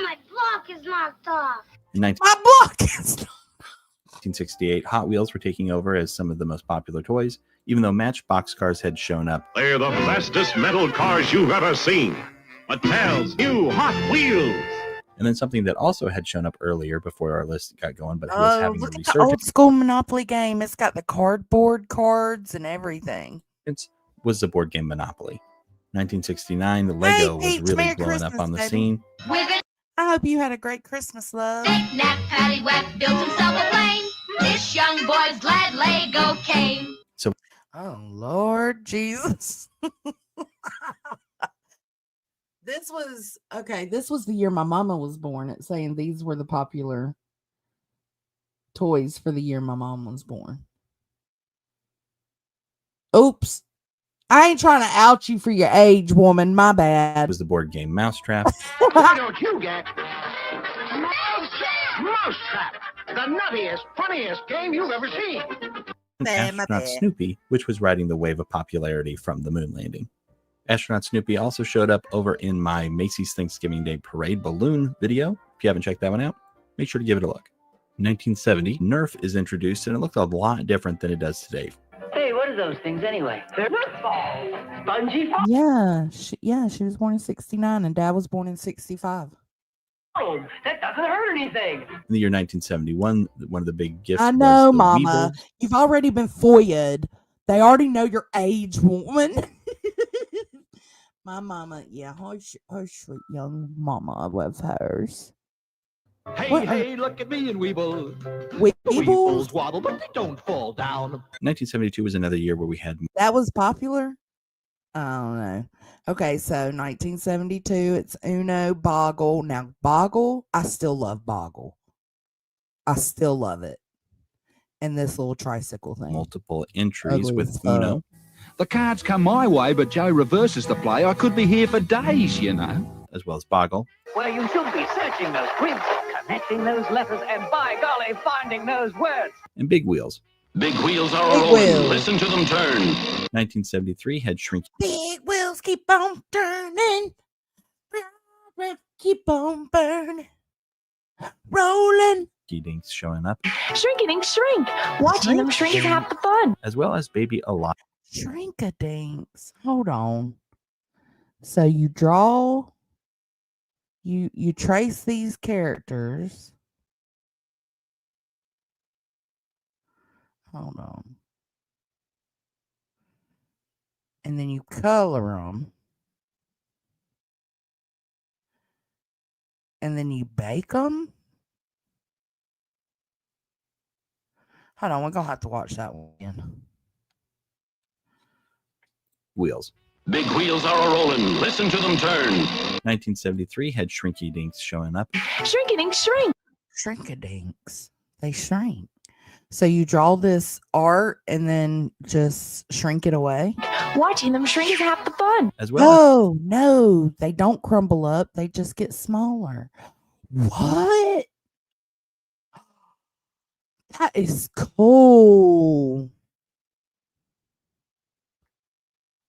my block is knocked off. In My block is 1968, Hot Wheels were taking over as some of the most popular toys, even though Matchbox cars had shown up. They're the fastest metal cars you've ever seen. Mattel's new Hot Wheels. And then something that also had shown up earlier before our list got going, but was having look a at the old resurgence, school Monopoly game. It's got the cardboard cards and everything. was the board game Monopoly. 1969, the Lego was Peach, really Merry blowing Christmas, up on the baby. scene. I hope you had a great Christmas, love. Knick-knack, paddywhack, built himself a plane. This young boy's glad Lego came. So, oh, Lord Jesus. This was the year my mama was born. It's saying these were the popular toys for the year my mom was born. Oops. I ain't trying to out you for your age, woman. My bad. It was the board game Mousetrap. Why don't you get Mousetrap, the nuttiest, funniest game you've ever seen. And Astronaut Snoopy, which was riding the wave of popularity from the moon landing. Astronaut Snoopy also showed up over in my Macy's Thanksgiving Day Parade balloon video. If you haven't checked that one out, make sure to give it a look. 1970, Nerf is introduced, and it looked a lot different than it does today. Hey, what are those things anyway? They're balls. Spongy balls. Yeah, she was born in 69 and Dad was born in 65. Oh, that doesn't hurt anything. In the year 1971, one of the big gifts I know, was the Mama. Weeble. You've already been foiled. They already know your age, woman. My mama, yeah, her sweet young mama, I love hers. Hey, look at me and Weeble. Weebles? Weebles waddle, but they don't fall down. 1972 was another year where we had That was popular? I don't know. Okay, so 1972, it's Uno, Boggle. Now, Boggle, I still love Boggle. I still love it. and this little tricycle thing. Multiple entries Ugly with as fuck. Uno, The cards come my way, but Joe reverses the play. I could be here for days, you know. as well as Boggle, Where you should be searching those grids, connecting those letters, and by golly, finding those words. and Big Wheels. Big wheels are Big rolling. wheels. Listen to them turn. 1973 had Shrinky Big wheels keep on turning. Keep on burning. Rolling. Dinks showing up, Shrinky-dink shrink. Watching them shrink is half the fun. as well as Baby Alive. Shrinkadinks. Hold on. So you draw, you trace these characters. Hold on. And then you color them. And then you bake them. Hold on, we're going to have to watch that one again. Wheels. Big wheels are rolling. Listen to them turn. 1973 had Shrinky Dinks showing up, Shrinky-dink shrink. Shrinkadinks. They shrink. So you draw this art and then just shrink it away? Watching them shrink is half the fun. as well as Oh, no. They don't crumble up. They just get smaller. What? That is cool.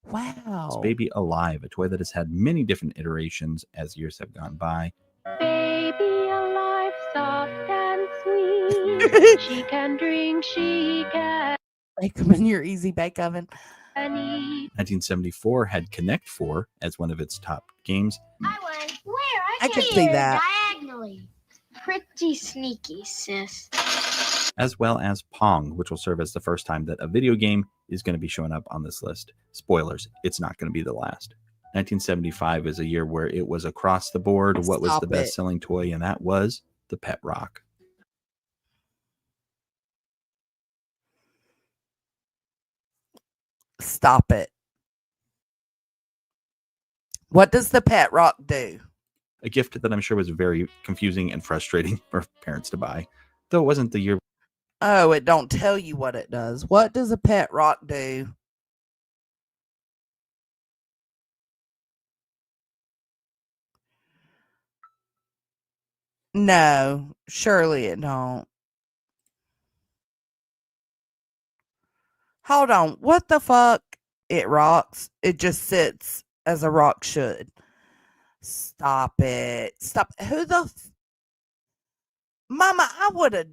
Wow. Baby Alive, a toy that has had many different iterations as years have gone by. Baby alive, soft and sweet. She can drink, she can Bake them in your easy bake oven. eat. 1974 had Connect 4 as one of its top games, I won. Where? I can see that. Diagonally. Pretty sneaky, sis. as well as Pong, which will serve as the first time that a video game is going to be showing up on this list. Spoilers, it's not going to be the last. 1975 is a year where it was across the board what was the best-selling toy, and that was the Pet Rock. Stop it. What does the Pet Rock do? A gift that I'm sure was very confusing and frustrating for parents to buy, though it wasn't the year. Oh, it don't tell you what it does. What does a Pet Rock do? No, surely it don't. Hold on. What the fuck? It rocks. It just sits as a rock should. Stop it. Stop. Who the Mama, I would have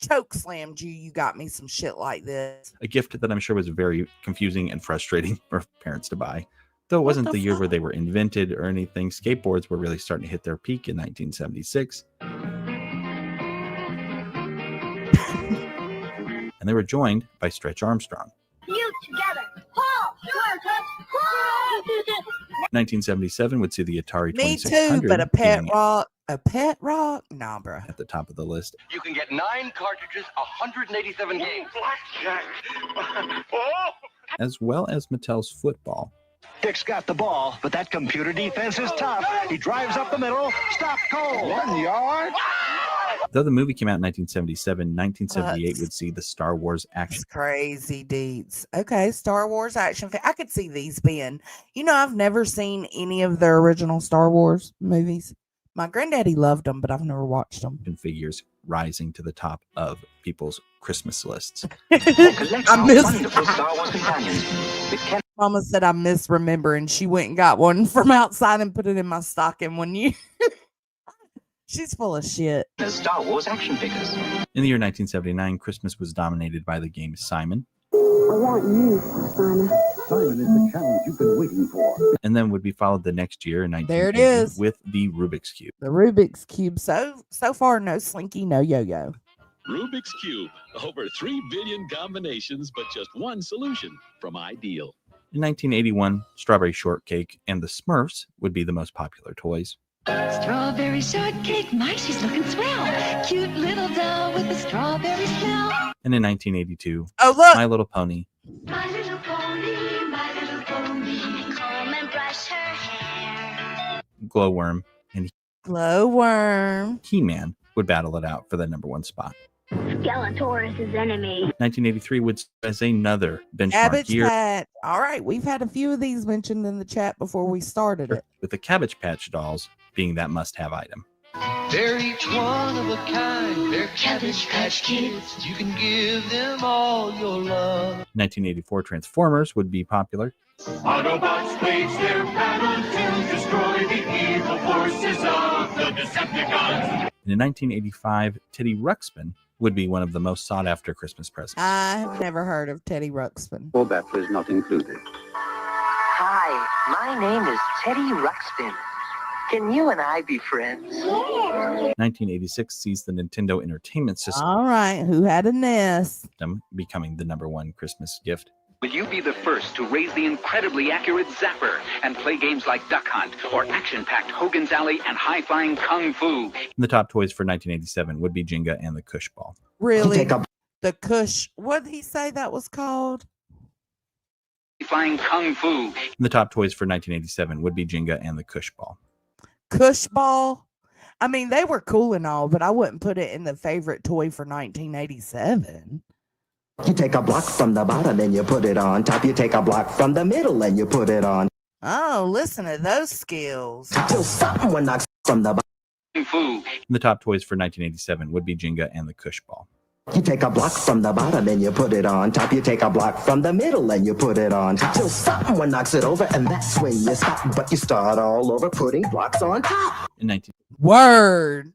choke slammed you. You got me some shit like this. A gift that I'm sure was very confusing and frustrating for parents to buy, though it wasn't the year where they were invented or anything. Skateboards were really starting to hit their peak in 1976. And they were joined by Stretch Armstrong. You together. Pull. Sure, touch. Pull. 1977 would see the Atari Me 2600 too, but a Pet being Rock. A Pet Rock? Nah, bro. at the top of the list, You can get 9 cartridges, 187 games. Blackjack. Oh! as well as Mattel's Football. Dick's got the ball, but that computer defense is tough. He drives up the middle, stop cold. 1 yard. Though the movie came out in 1977, 1978 That's- would see the Star Wars action. It's crazy deeds. Okay, Star Wars action. I could see these being. You know, I've never seen any of the original Star Wars movies. My granddaddy loved them, but I've never watched them. Figures rising to the top of people's Christmas lists. I Mama said I misremember, and she went and got one from outside and put it in my stocking one year. She's full of shit. The Star Wars action figures. In the year 1979, Christmas was dominated by the game Simon, I want you, Simon. Simon is the challenge you've been waiting for. and then would be followed the next year in There it 1980 is. with the Rubik's Cube. The Rubik's Cube. So far, no Slinky, no Yo-Yo. Rubik's Cube. Over 3 billion combinations, but just one solution from Ideal. In 1981, Strawberry Shortcake and the Smurfs would be the most popular toys. Strawberry shortcake, my, she's looking swell. Cute little doll with the strawberry smell. And in 1982, Oh, look! My Little Pony, My little pony, my little pony. Comb and brush her hair. Glowworm, and Glowworm. He-Man would battle it out for the #1 spot. Skeletor is his enemy. 1983 would serve as another benchmark Cabbage year, Patch. All right, we've had a few of these mentioned in the chat before we started it. with the Cabbage Patch dolls being that must-have item. They're each one of a kind. They're Cabbage Patch Kids. You can give them all your love. 1984 Transformers would be popular. Autobots wage their battle to destroy the evil forces of the Decepticons. And in 1985, Teddy Ruxpin would be one of the most sought-after Christmas presents. I have never heard of Teddy Ruxpin. Well, that was not included. Hi, my name is Teddy Ruxpin. Can you and I be friends? 1986 sees the Nintendo Entertainment System All right, who had a NES? becoming the #1 Christmas gift. Will you be the first to raise the incredibly accurate Zapper and play games like Duck Hunt or action-packed Hogan's Alley and high-flying Kung Fu? And the top toys for 1987 would be Jenga and the Cush Ball. Really? The Cush. What did he say that was called? Flying Kung Fu. And the top toys for 1987 would be Jenga and the Cush Ball. Cush Ball. I mean, they were cool and all, but I wouldn't put it in the favorite toy for 1987. You take a block from the bottom and you put it on top. You take a block from the middle and you put it on. Oh, listen to those skills. Till someone knocks from the Kung Fu. And the top toys for 1987 would be Jenga and the Cush Ball. You take a block from the bottom and you put it on top. You take a block from the middle and you put it on till someone knocks it over, and that's when you stop. But you start all over putting blocks on top. In 1988, Word.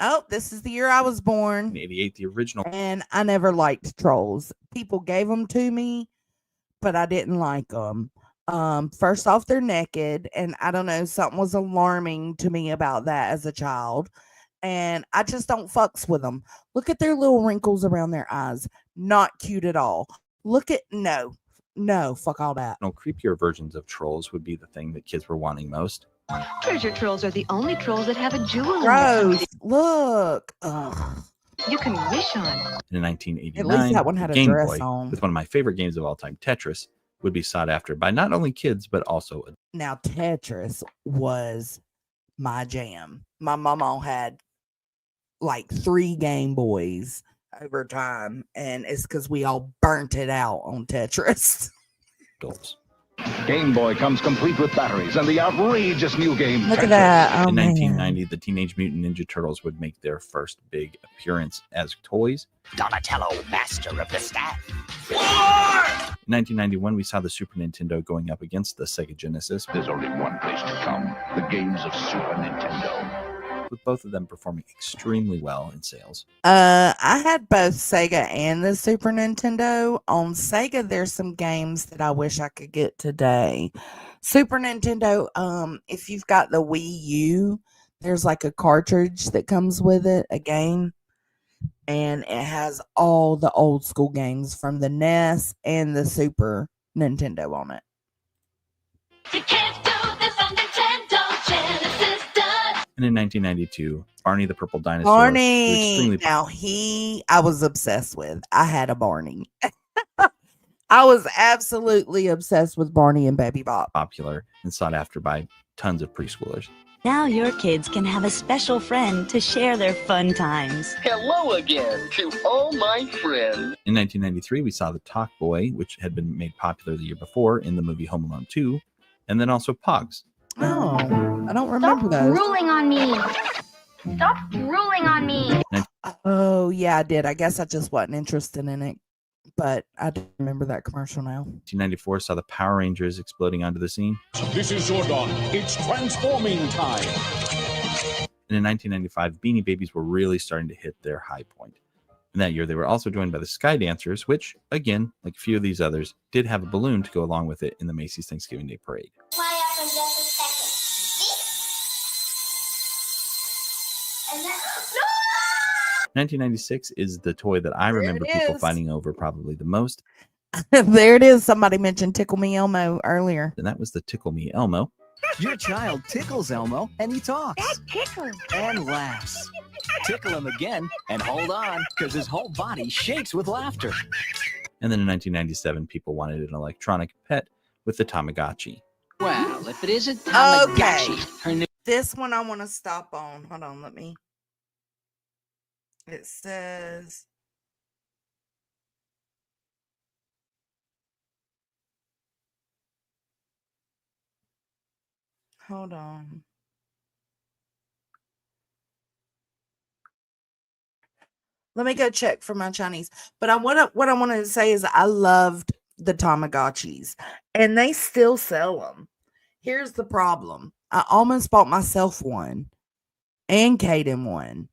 Oh, this is the year I was born. the original. And I never liked trolls. People gave them to me, but I didn't like them. First off, they're naked, and I don't know, something was alarming to me about that as a child. And I just don't fucks with them. Look at their little wrinkles around their eyes. Not cute at all. Look at, no, fuck all that. No, creepier versions of trolls would be the thing that kids were wanting most. Treasure trolls are the only trolls that have a jewel Gross. in Look. Ugh. it. You can wish on. In 1989, At least that one had a Game dress Boy, on. with one of my favorite games of all time, Tetris, would be sought after by not only kids, but also adults. Now, Tetris was my jam. My mama had like 3 Game Boys over time, and it's because we all burnt it out on Tetris. Adults. Game Boy comes complete with batteries and the outrageous new game. Look at that. Oh, In man. 1990, the Teenage Mutant Ninja Turtles would make their first big appearance as toys. Donatello, master of the staff. In 1991, we saw the Super Nintendo going up against the Sega Genesis. There's only one place to come, the games of Super Nintendo. With both of them performing extremely well in sales. I had both Sega and the Super Nintendo. On Sega, there's some games that I wish I could get today. Super Nintendo, if you've got the Wii U, there's like a cartridge that comes with it, a game, and it has all the old school games from the NES and the Super Nintendo on it. You can't do this on Nintendo Genesis does. And in 1992, Barney the Purple Dinosaur. Barney. Now I was obsessed with. I had a Barney. I was absolutely obsessed with Barney and Baby Bop. Popular and sought after by tons of preschoolers. Now your kids can have a special friend to share their fun times. Hello again to all my friends. In 1993, we saw the Talk Boy, which had been made popular the year before in the movie Home Alone 2, and then also Pogs. Oh, I don't remember those. Drooling on me. Stop drooling on me. Oh, yeah, I did. I guess I just wasn't interested in it, but I do remember that commercial now. 1994 saw the Power Rangers exploding onto the scene. This is Zordon. It's transforming time. And in 1995, Beanie Babies were really starting to hit their high point. And that year, they were also joined by the Sky Dancers, which, again, like a few of these others, did have a balloon to go along with it in the Macy's Thanksgiving Day Parade. Fly up in just a second. And then, no! 1996 is the toy that I remember people fighting over probably the most. There it is. Somebody mentioned Tickle Me Elmo earlier. And that was the Tickle Me Elmo. Your child tickles Elmo and he talks. That tickles. And laughs. Tickle him again and hold on, because his whole body shakes with laughter. And then in 1997, people wanted an electronic pet with the Tamagotchi. Well, if it isn't Tamagotchi, her new... This one I want to stop on. Hold on, let me. It says Hold on. Let me go check for my Chinese. But what I wanted to say is I loved the Tamagotchis, and they still sell them. Here's the problem. I almost bought myself one and Kaden one,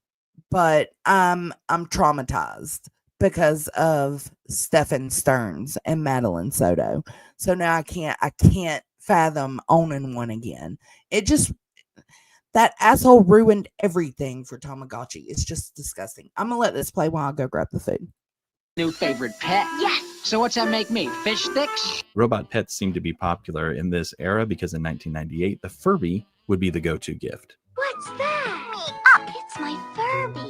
but I'm traumatized because of Stefan Stearns and Madeline Soto. So now I can't fathom owning one again. That asshole ruined everything for Tamagotchi. It's just disgusting. I'm gonna let this play while I go grab the food. New favorite pet? Yes. So what's that make me? Fish sticks? Robot pets seem to be popular in this era because in 1998, the Furby would be the go-to gift. What's that? Oh, it's my Furby.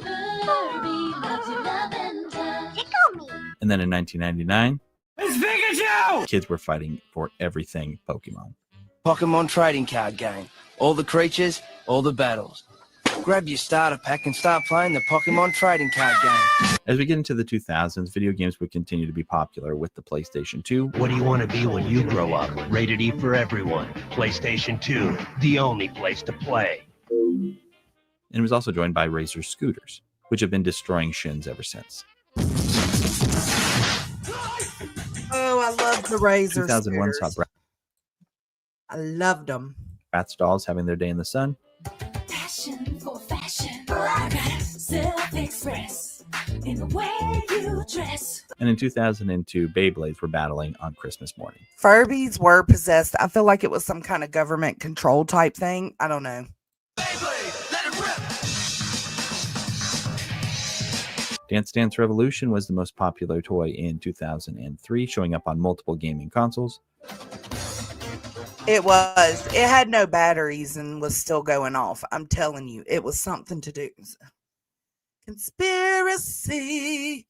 Furby loves you, love and touch. Tickle me. And then in 1999, It's Pikachu! kids were fighting for everything Pokemon. Pokemon trading card game. All the creatures, all the battles. Grab your starter pack and start playing the Pokemon trading card game. As we get into the 2000s, video games would continue to be popular with the PlayStation 2. What do you want to be when you grow up? Rated E for everyone. PlayStation 2, the only place to play. And it was also joined by Razor scooters, which have been destroying shins ever since. Oh, I love the Razor 2001 saw scooters. I loved them. Bratz dolls having their day in the sun. Passion for fashion. Self-express in the way you dress. And in 2002, Beyblades were battling on Christmas morning. Furbies were possessed. I feel like it was some kind of government control type thing. I don't know. Dance Dance Revolution was the most popular toy in 2003, showing up on multiple gaming consoles. It was. It had no batteries and was still going off. I'm telling you, it was something to do. Conspiracy.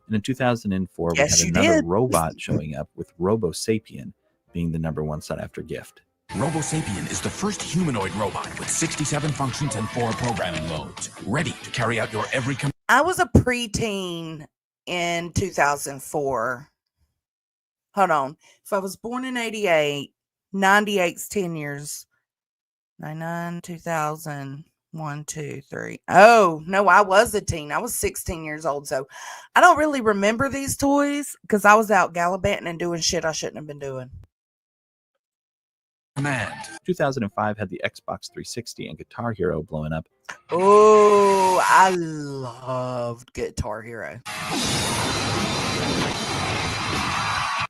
And in 2004, Yes, we you had another did. robot showing up, with Robo Sapien being the number one sought after gift. Robo Sapien is the first humanoid robot with 67 functions and 4 programming modes, ready to carry out your every command. I was a preteen in 2004. Hold on. If I was born in 88, 98's 10 years. 99, 2000, 1, 2, 3. Oh, no, I was a teen. I was 16 years old. So I don't really remember these toys because I was out gallivanting and doing shit I shouldn't have been doing. Command. 2005 had the Xbox 360 and Guitar Hero blowing up. Oh, I loved Guitar Hero.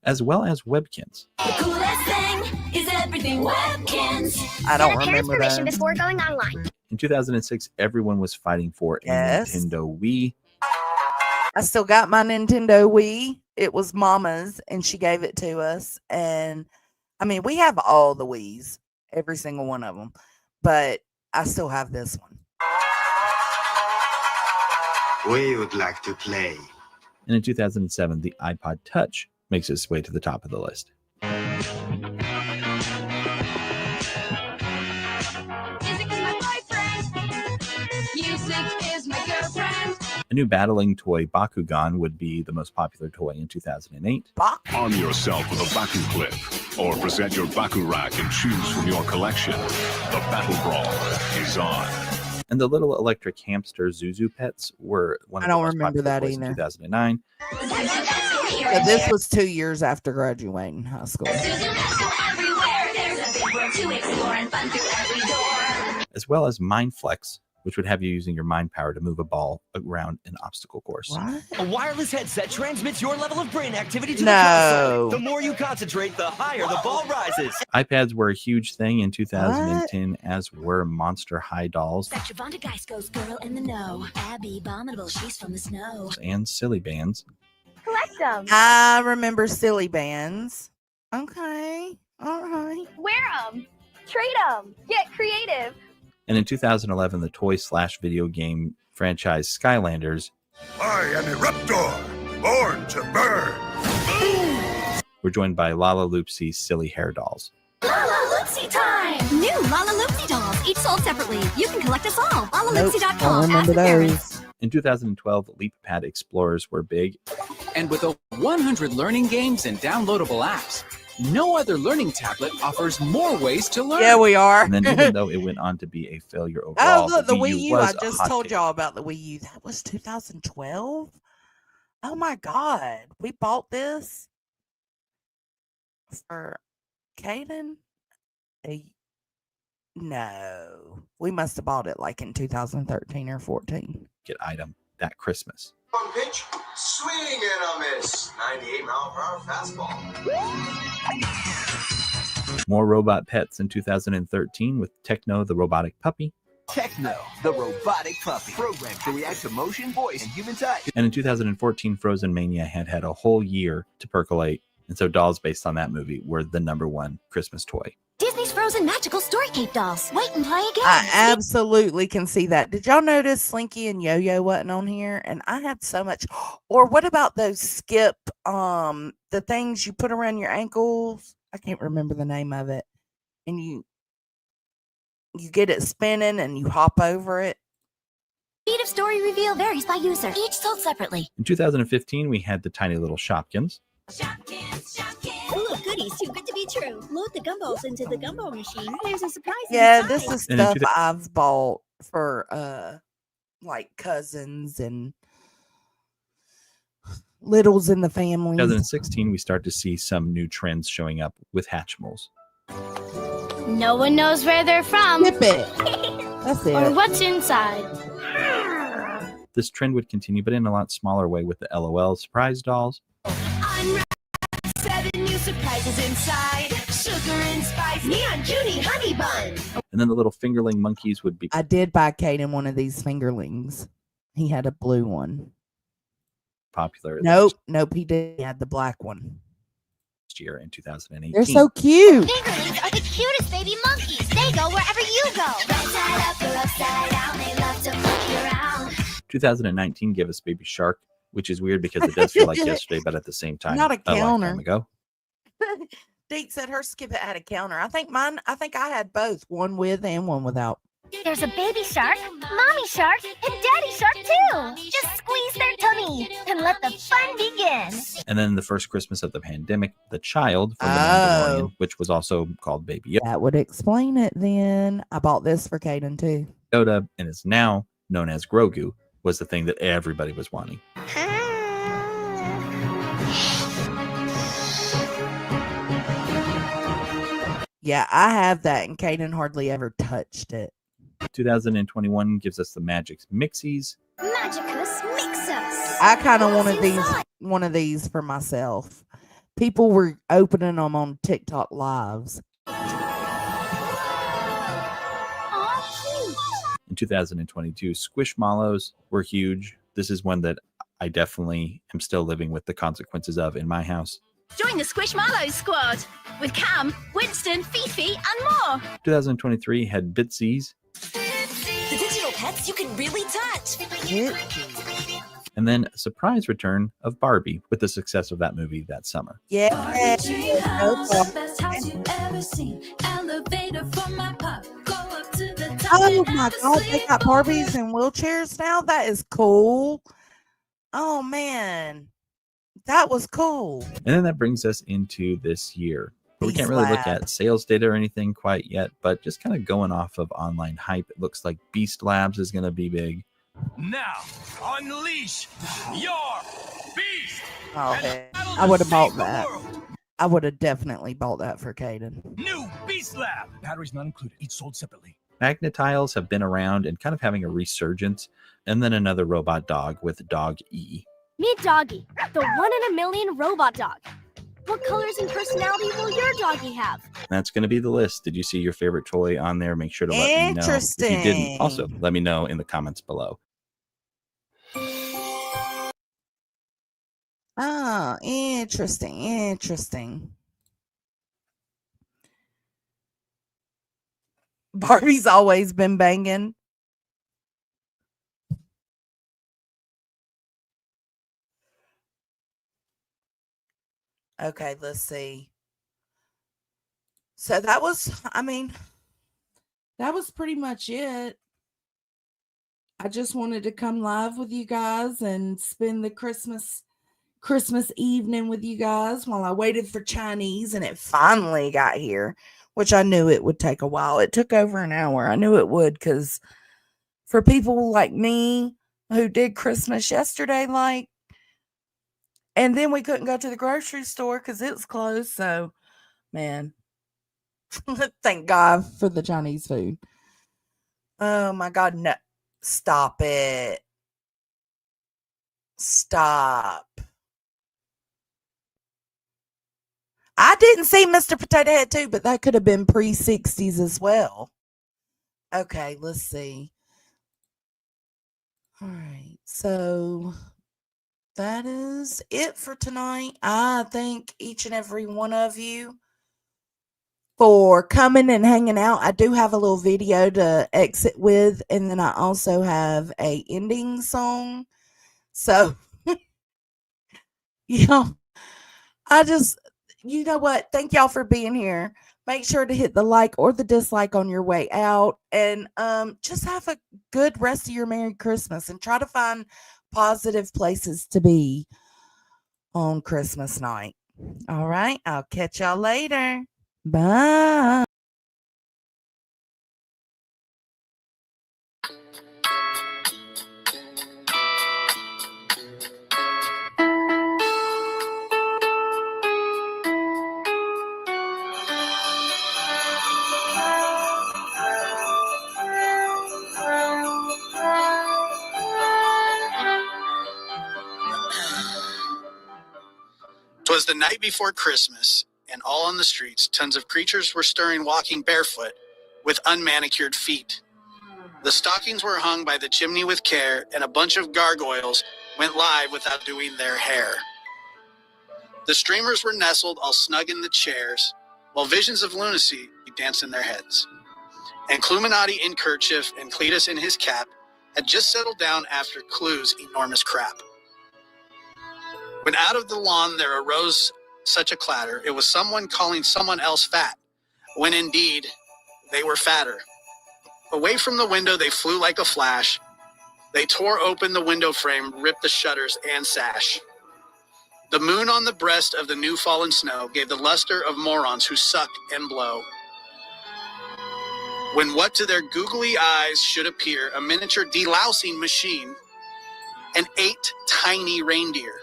As well as Webkins. The coolest thing is everything Webkins. I don't remember that. before going online. In 2006, everyone was fighting for a Yes. Nintendo Wii. I still got my Nintendo Wii. It was Mama's, and she gave it to us. And I mean, we have all the Wiis, every single one of them, but I still have this one. We would like to play. And in 2007, the iPod Touch makes its way to the top of the list. Music is my girlfriend. A new battling toy, Bakugan, would be the most popular toy in 2008. Arm yourself with a Baku clip, or present your Baku rack and choose from your collection. The Battle Brawl is on. And the little electric hamster Zuzu pets were one of I the don't most remember popular that toys in either. 2009. So this was 2 years after graduating high school. As well as Mindflex, which would have you using your mind power to move a ball around an obstacle course. A wireless headset transmits your level of brain activity to No. the console. The more you concentrate, the higher the ball rises. iPads were a huge thing in 2010, as were Monster High dolls That Javonda Geisco's girl in the know. Abby, abominable, she's from the snow. and Silly Bands. Collect them. I remember Silly Bands. Okay. All right. Wear them. Trade them. Get creative. And in 2011, the toy/video game franchise Skylanders I am a raptor, born to burn. were joined by Lala Loopsy's Silly Hair dolls. Lala Loopsy time! New Lala Loopsy dolls, each sold separately. You can collect us all. Nope, LalaLoopsy.com. don't remember those. In 2012, LeapPad Explorers were big. And with over 100 learning games and downloadable apps, No other learning tablet offers more ways to learn. Yeah, we are. And then even though it went on to be a failure overall, Oh, look, the Wii U. was I a just hot told cake. y'all about the Wii U. That was 2012. Oh my God. We bought this for Caden. No, we must have bought it like in 2013 or 14. Get item that Christmas. On pitch, swing and a miss. 98-mile-per-hour fastball. More robot pets in 2013 with Techno the robotic puppy. Techno, the robotic puppy, programmed to react to motion, voice, and human touch. And in 2014, Frozen Mania had a whole year to percolate. And so dolls based on that movie were the #1 Christmas toy. Disney's Frozen magical story cape dolls. Wait and play again. I absolutely can see that. Did y'all notice Slinky and Yo-Yo wasn't on here? And I had so much. Or what about those skip, the things you put around your ankles? I can't remember the name of it. And you get it spinning and you hop over it. Speed of story reveal varies by user. Each sold separately. In 2015, we had the tiny little Shopkins. Ooh, goodies too good to be true. Load the gumbos into the gumbo machine. There's a surprise Yeah, inside. this is And in stuff I've bought for like cousins and littles in the family. 2016, we start to see some new trends showing up with Hatchimals. No one knows where they're from. Snip it. That's it. Or what's inside. This trend would continue, but in a lot smaller way with the LOL surprise dolls. Unwrap 7 new surprises inside. Sugar and spice, neon Judy honey bun. And then the little fingerling monkeys would be I did buy Caden one of these fingerlings. He had a blue one. popular Nope, he did. He had the black one. last year in 2018. They're so cute. Fingerlings are the cutest baby monkeys. They go wherever you go. Right side up or upside down. They love to monkey around. 2019 gave us Baby Shark, which is weird because it does feel like yesterday, but at the same time, Not a counter. lifetime ago. Deet said her skip it had a counter. I think I had both, one with and one without. There's a baby shark, mommy shark, and daddy shark too. Just squeeze their tummy and let the fun begin. And then the first Christmas of the pandemic, the child from the Mandalorian, which was also called Baby That would explain it then. I bought this for Caden too. Yoda, and is now known as Grogu, was the thing that everybody was wanting. Yeah, I have that, and Caden hardly ever touched it. 2021 gives us the Magix Mixies. Magicus Mixus. I kind of wanted one of these for myself. People were opening them on TikTok lives. In 2022, Squishmallows were huge. This is one that I definitely am still living with the consequences of in my house. Join the Squishmallows squad with Cam, Winston, Fifi, and more. 2023 had Bitsies, The digital pets you can really touch. and then a surprise return of Barbie with the success of that movie that summer. Yeah. Oh my God, they got Barbies and wheelchairs now? That is cool. Oh man, that was cool. And then that brings us into this year. We can't really look Lab. at sales data or anything quite yet, but just kind of going off of online hype, it looks like Beast Labs is going to be big. Now, unleash your beast. Oh, heck. I would have bought that. I would have definitely bought that for Caden. New Beast Lab. Batteries not included. Each sold separately. Magnetiles have been around and kind of having a resurgence. And then another robot dog with Dog E. Meet Doggy, the 1 in a million robot dog. What colors and personality will your doggy have? That's going to be the list. Did you see your favorite toy on there? Make sure to let me know. If you didn't, Interesting. also let me know in the comments below. Oh, interesting. Barbie's always been banging. Okay, let's see. So that was pretty much it. I just wanted to come live with you guys and spend the Christmas Christmas evening with you guys while I waited for Chinese, and it finally got here, which I knew it would take a while. It took over an hour. I knew it would, because for people like me who did Christmas yesterday, like, and then we couldn't go to the grocery store because it was closed. So, man, thank God for the Chinese food. Oh my God, no. Stop it. Stop. I didn't see Mr. Potato Head too, but that could have been pre-60s as well. Okay, let's see. All right, so that is it for tonight. I thank each and every one of you for coming and hanging out. I do have a little video to exit with, and then I also have a ending song. So, you know what? Thank y'all for being here. Make sure to hit the like or the dislike on your way out, and just have a good rest of your Merry Christmas, and try to find positive places to be on Christmas night. All right, I'll catch y'all later. Bye. Twas the night before Christmas, and all on the streets, tons of creatures were stirring, walking barefoot, with unmanicured feet. The stockings were hung by the chimney with care, and a bunch of gargoyles went live without doing their hair. The streamers were nestled all snug in the chairs, while visions of lunacy danced in their heads. And Cluminati in kerchief and Cletus in his cap had just settled down after Clue's enormous crap. When out of the lawn there arose such a clatter, it was someone calling someone else fat, when indeed they were fatter. Away from the window they flew like a flash. They tore open the window frame, ripped the shutters and sash. The moon on the breast of the new fallen snow gave the luster of morons who suck and blow. When what to their googly eyes should appear a miniature delousing machine, and 8 tiny reindeer.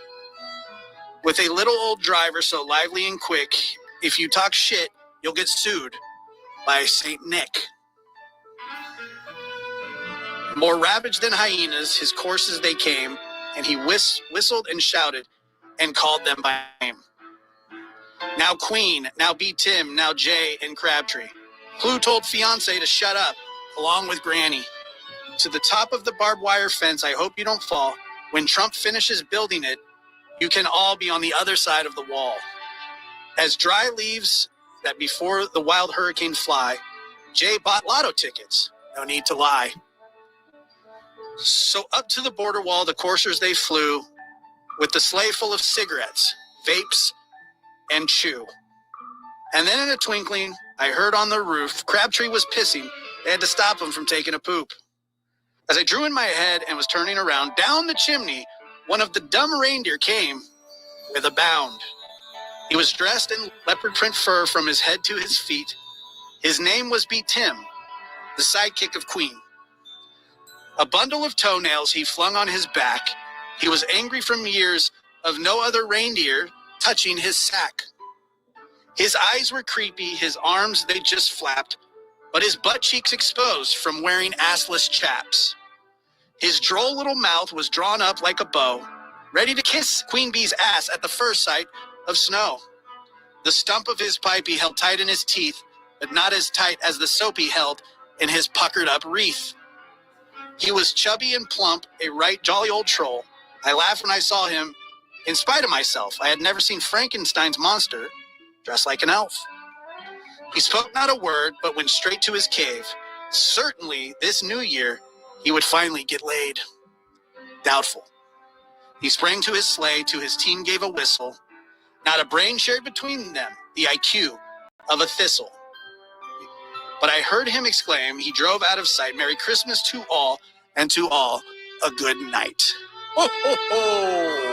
With a little old driver so lively and quick, if you talk shit, you'll get sued by Saint Nick. More ravaged than hyenas, his courses they came, and he whistled and shouted and called them by name. Now Queen, now B. Tim, now Jay and Crabtree. Clue told fiancé to shut up, along with Granny. To the top of the barbed wire fence, I hope you don't fall. When Trump finishes building it, you can all be on the other side of the wall. As dry leaves that before the wild hurricane fly, Jay bought lotto tickets, no need to lie. So up to the border wall the coursers they flew, with the sleigh full of cigarettes, vapes, and chew. And then in a twinkling, I heard on the roof, Crabtree was pissing. They had to stop him from taking a poop. As I drew in my head and was turning around, down the chimney, one of the dumb reindeer came with a bound. He was dressed in leopard print fur from his head to his feet. His name was B. Tim, the sidekick of Queen. A bundle of toenails he flung on his back. He was angry from years of no other reindeer touching his sack. His eyes were creepy, his arms they just flapped, but his butt cheeks exposed from wearing assless chaps. His droll little mouth was drawn up like a bow, ready to kiss Queen Bee's ass at the first sight of snow. The stump of his pipe he held tight in his teeth, but not as tight as the soap he held in his puckered up wreath. He was chubby and plump, a right jolly old troll. I laughed when I saw him, in spite of myself. I had never seen Frankenstein's monster dressed like an elf. He spoke not a word, but went straight to his cave. Certainly, this new year, he would finally get laid. Doubtful. He sprang to his sleigh, to his team gave a whistle. Not a brain shared between them, the IQ of a thistle. But I heard him exclaim, he drove out of sight, Merry Christmas to all, and to all a good night. Ho, ho, ho!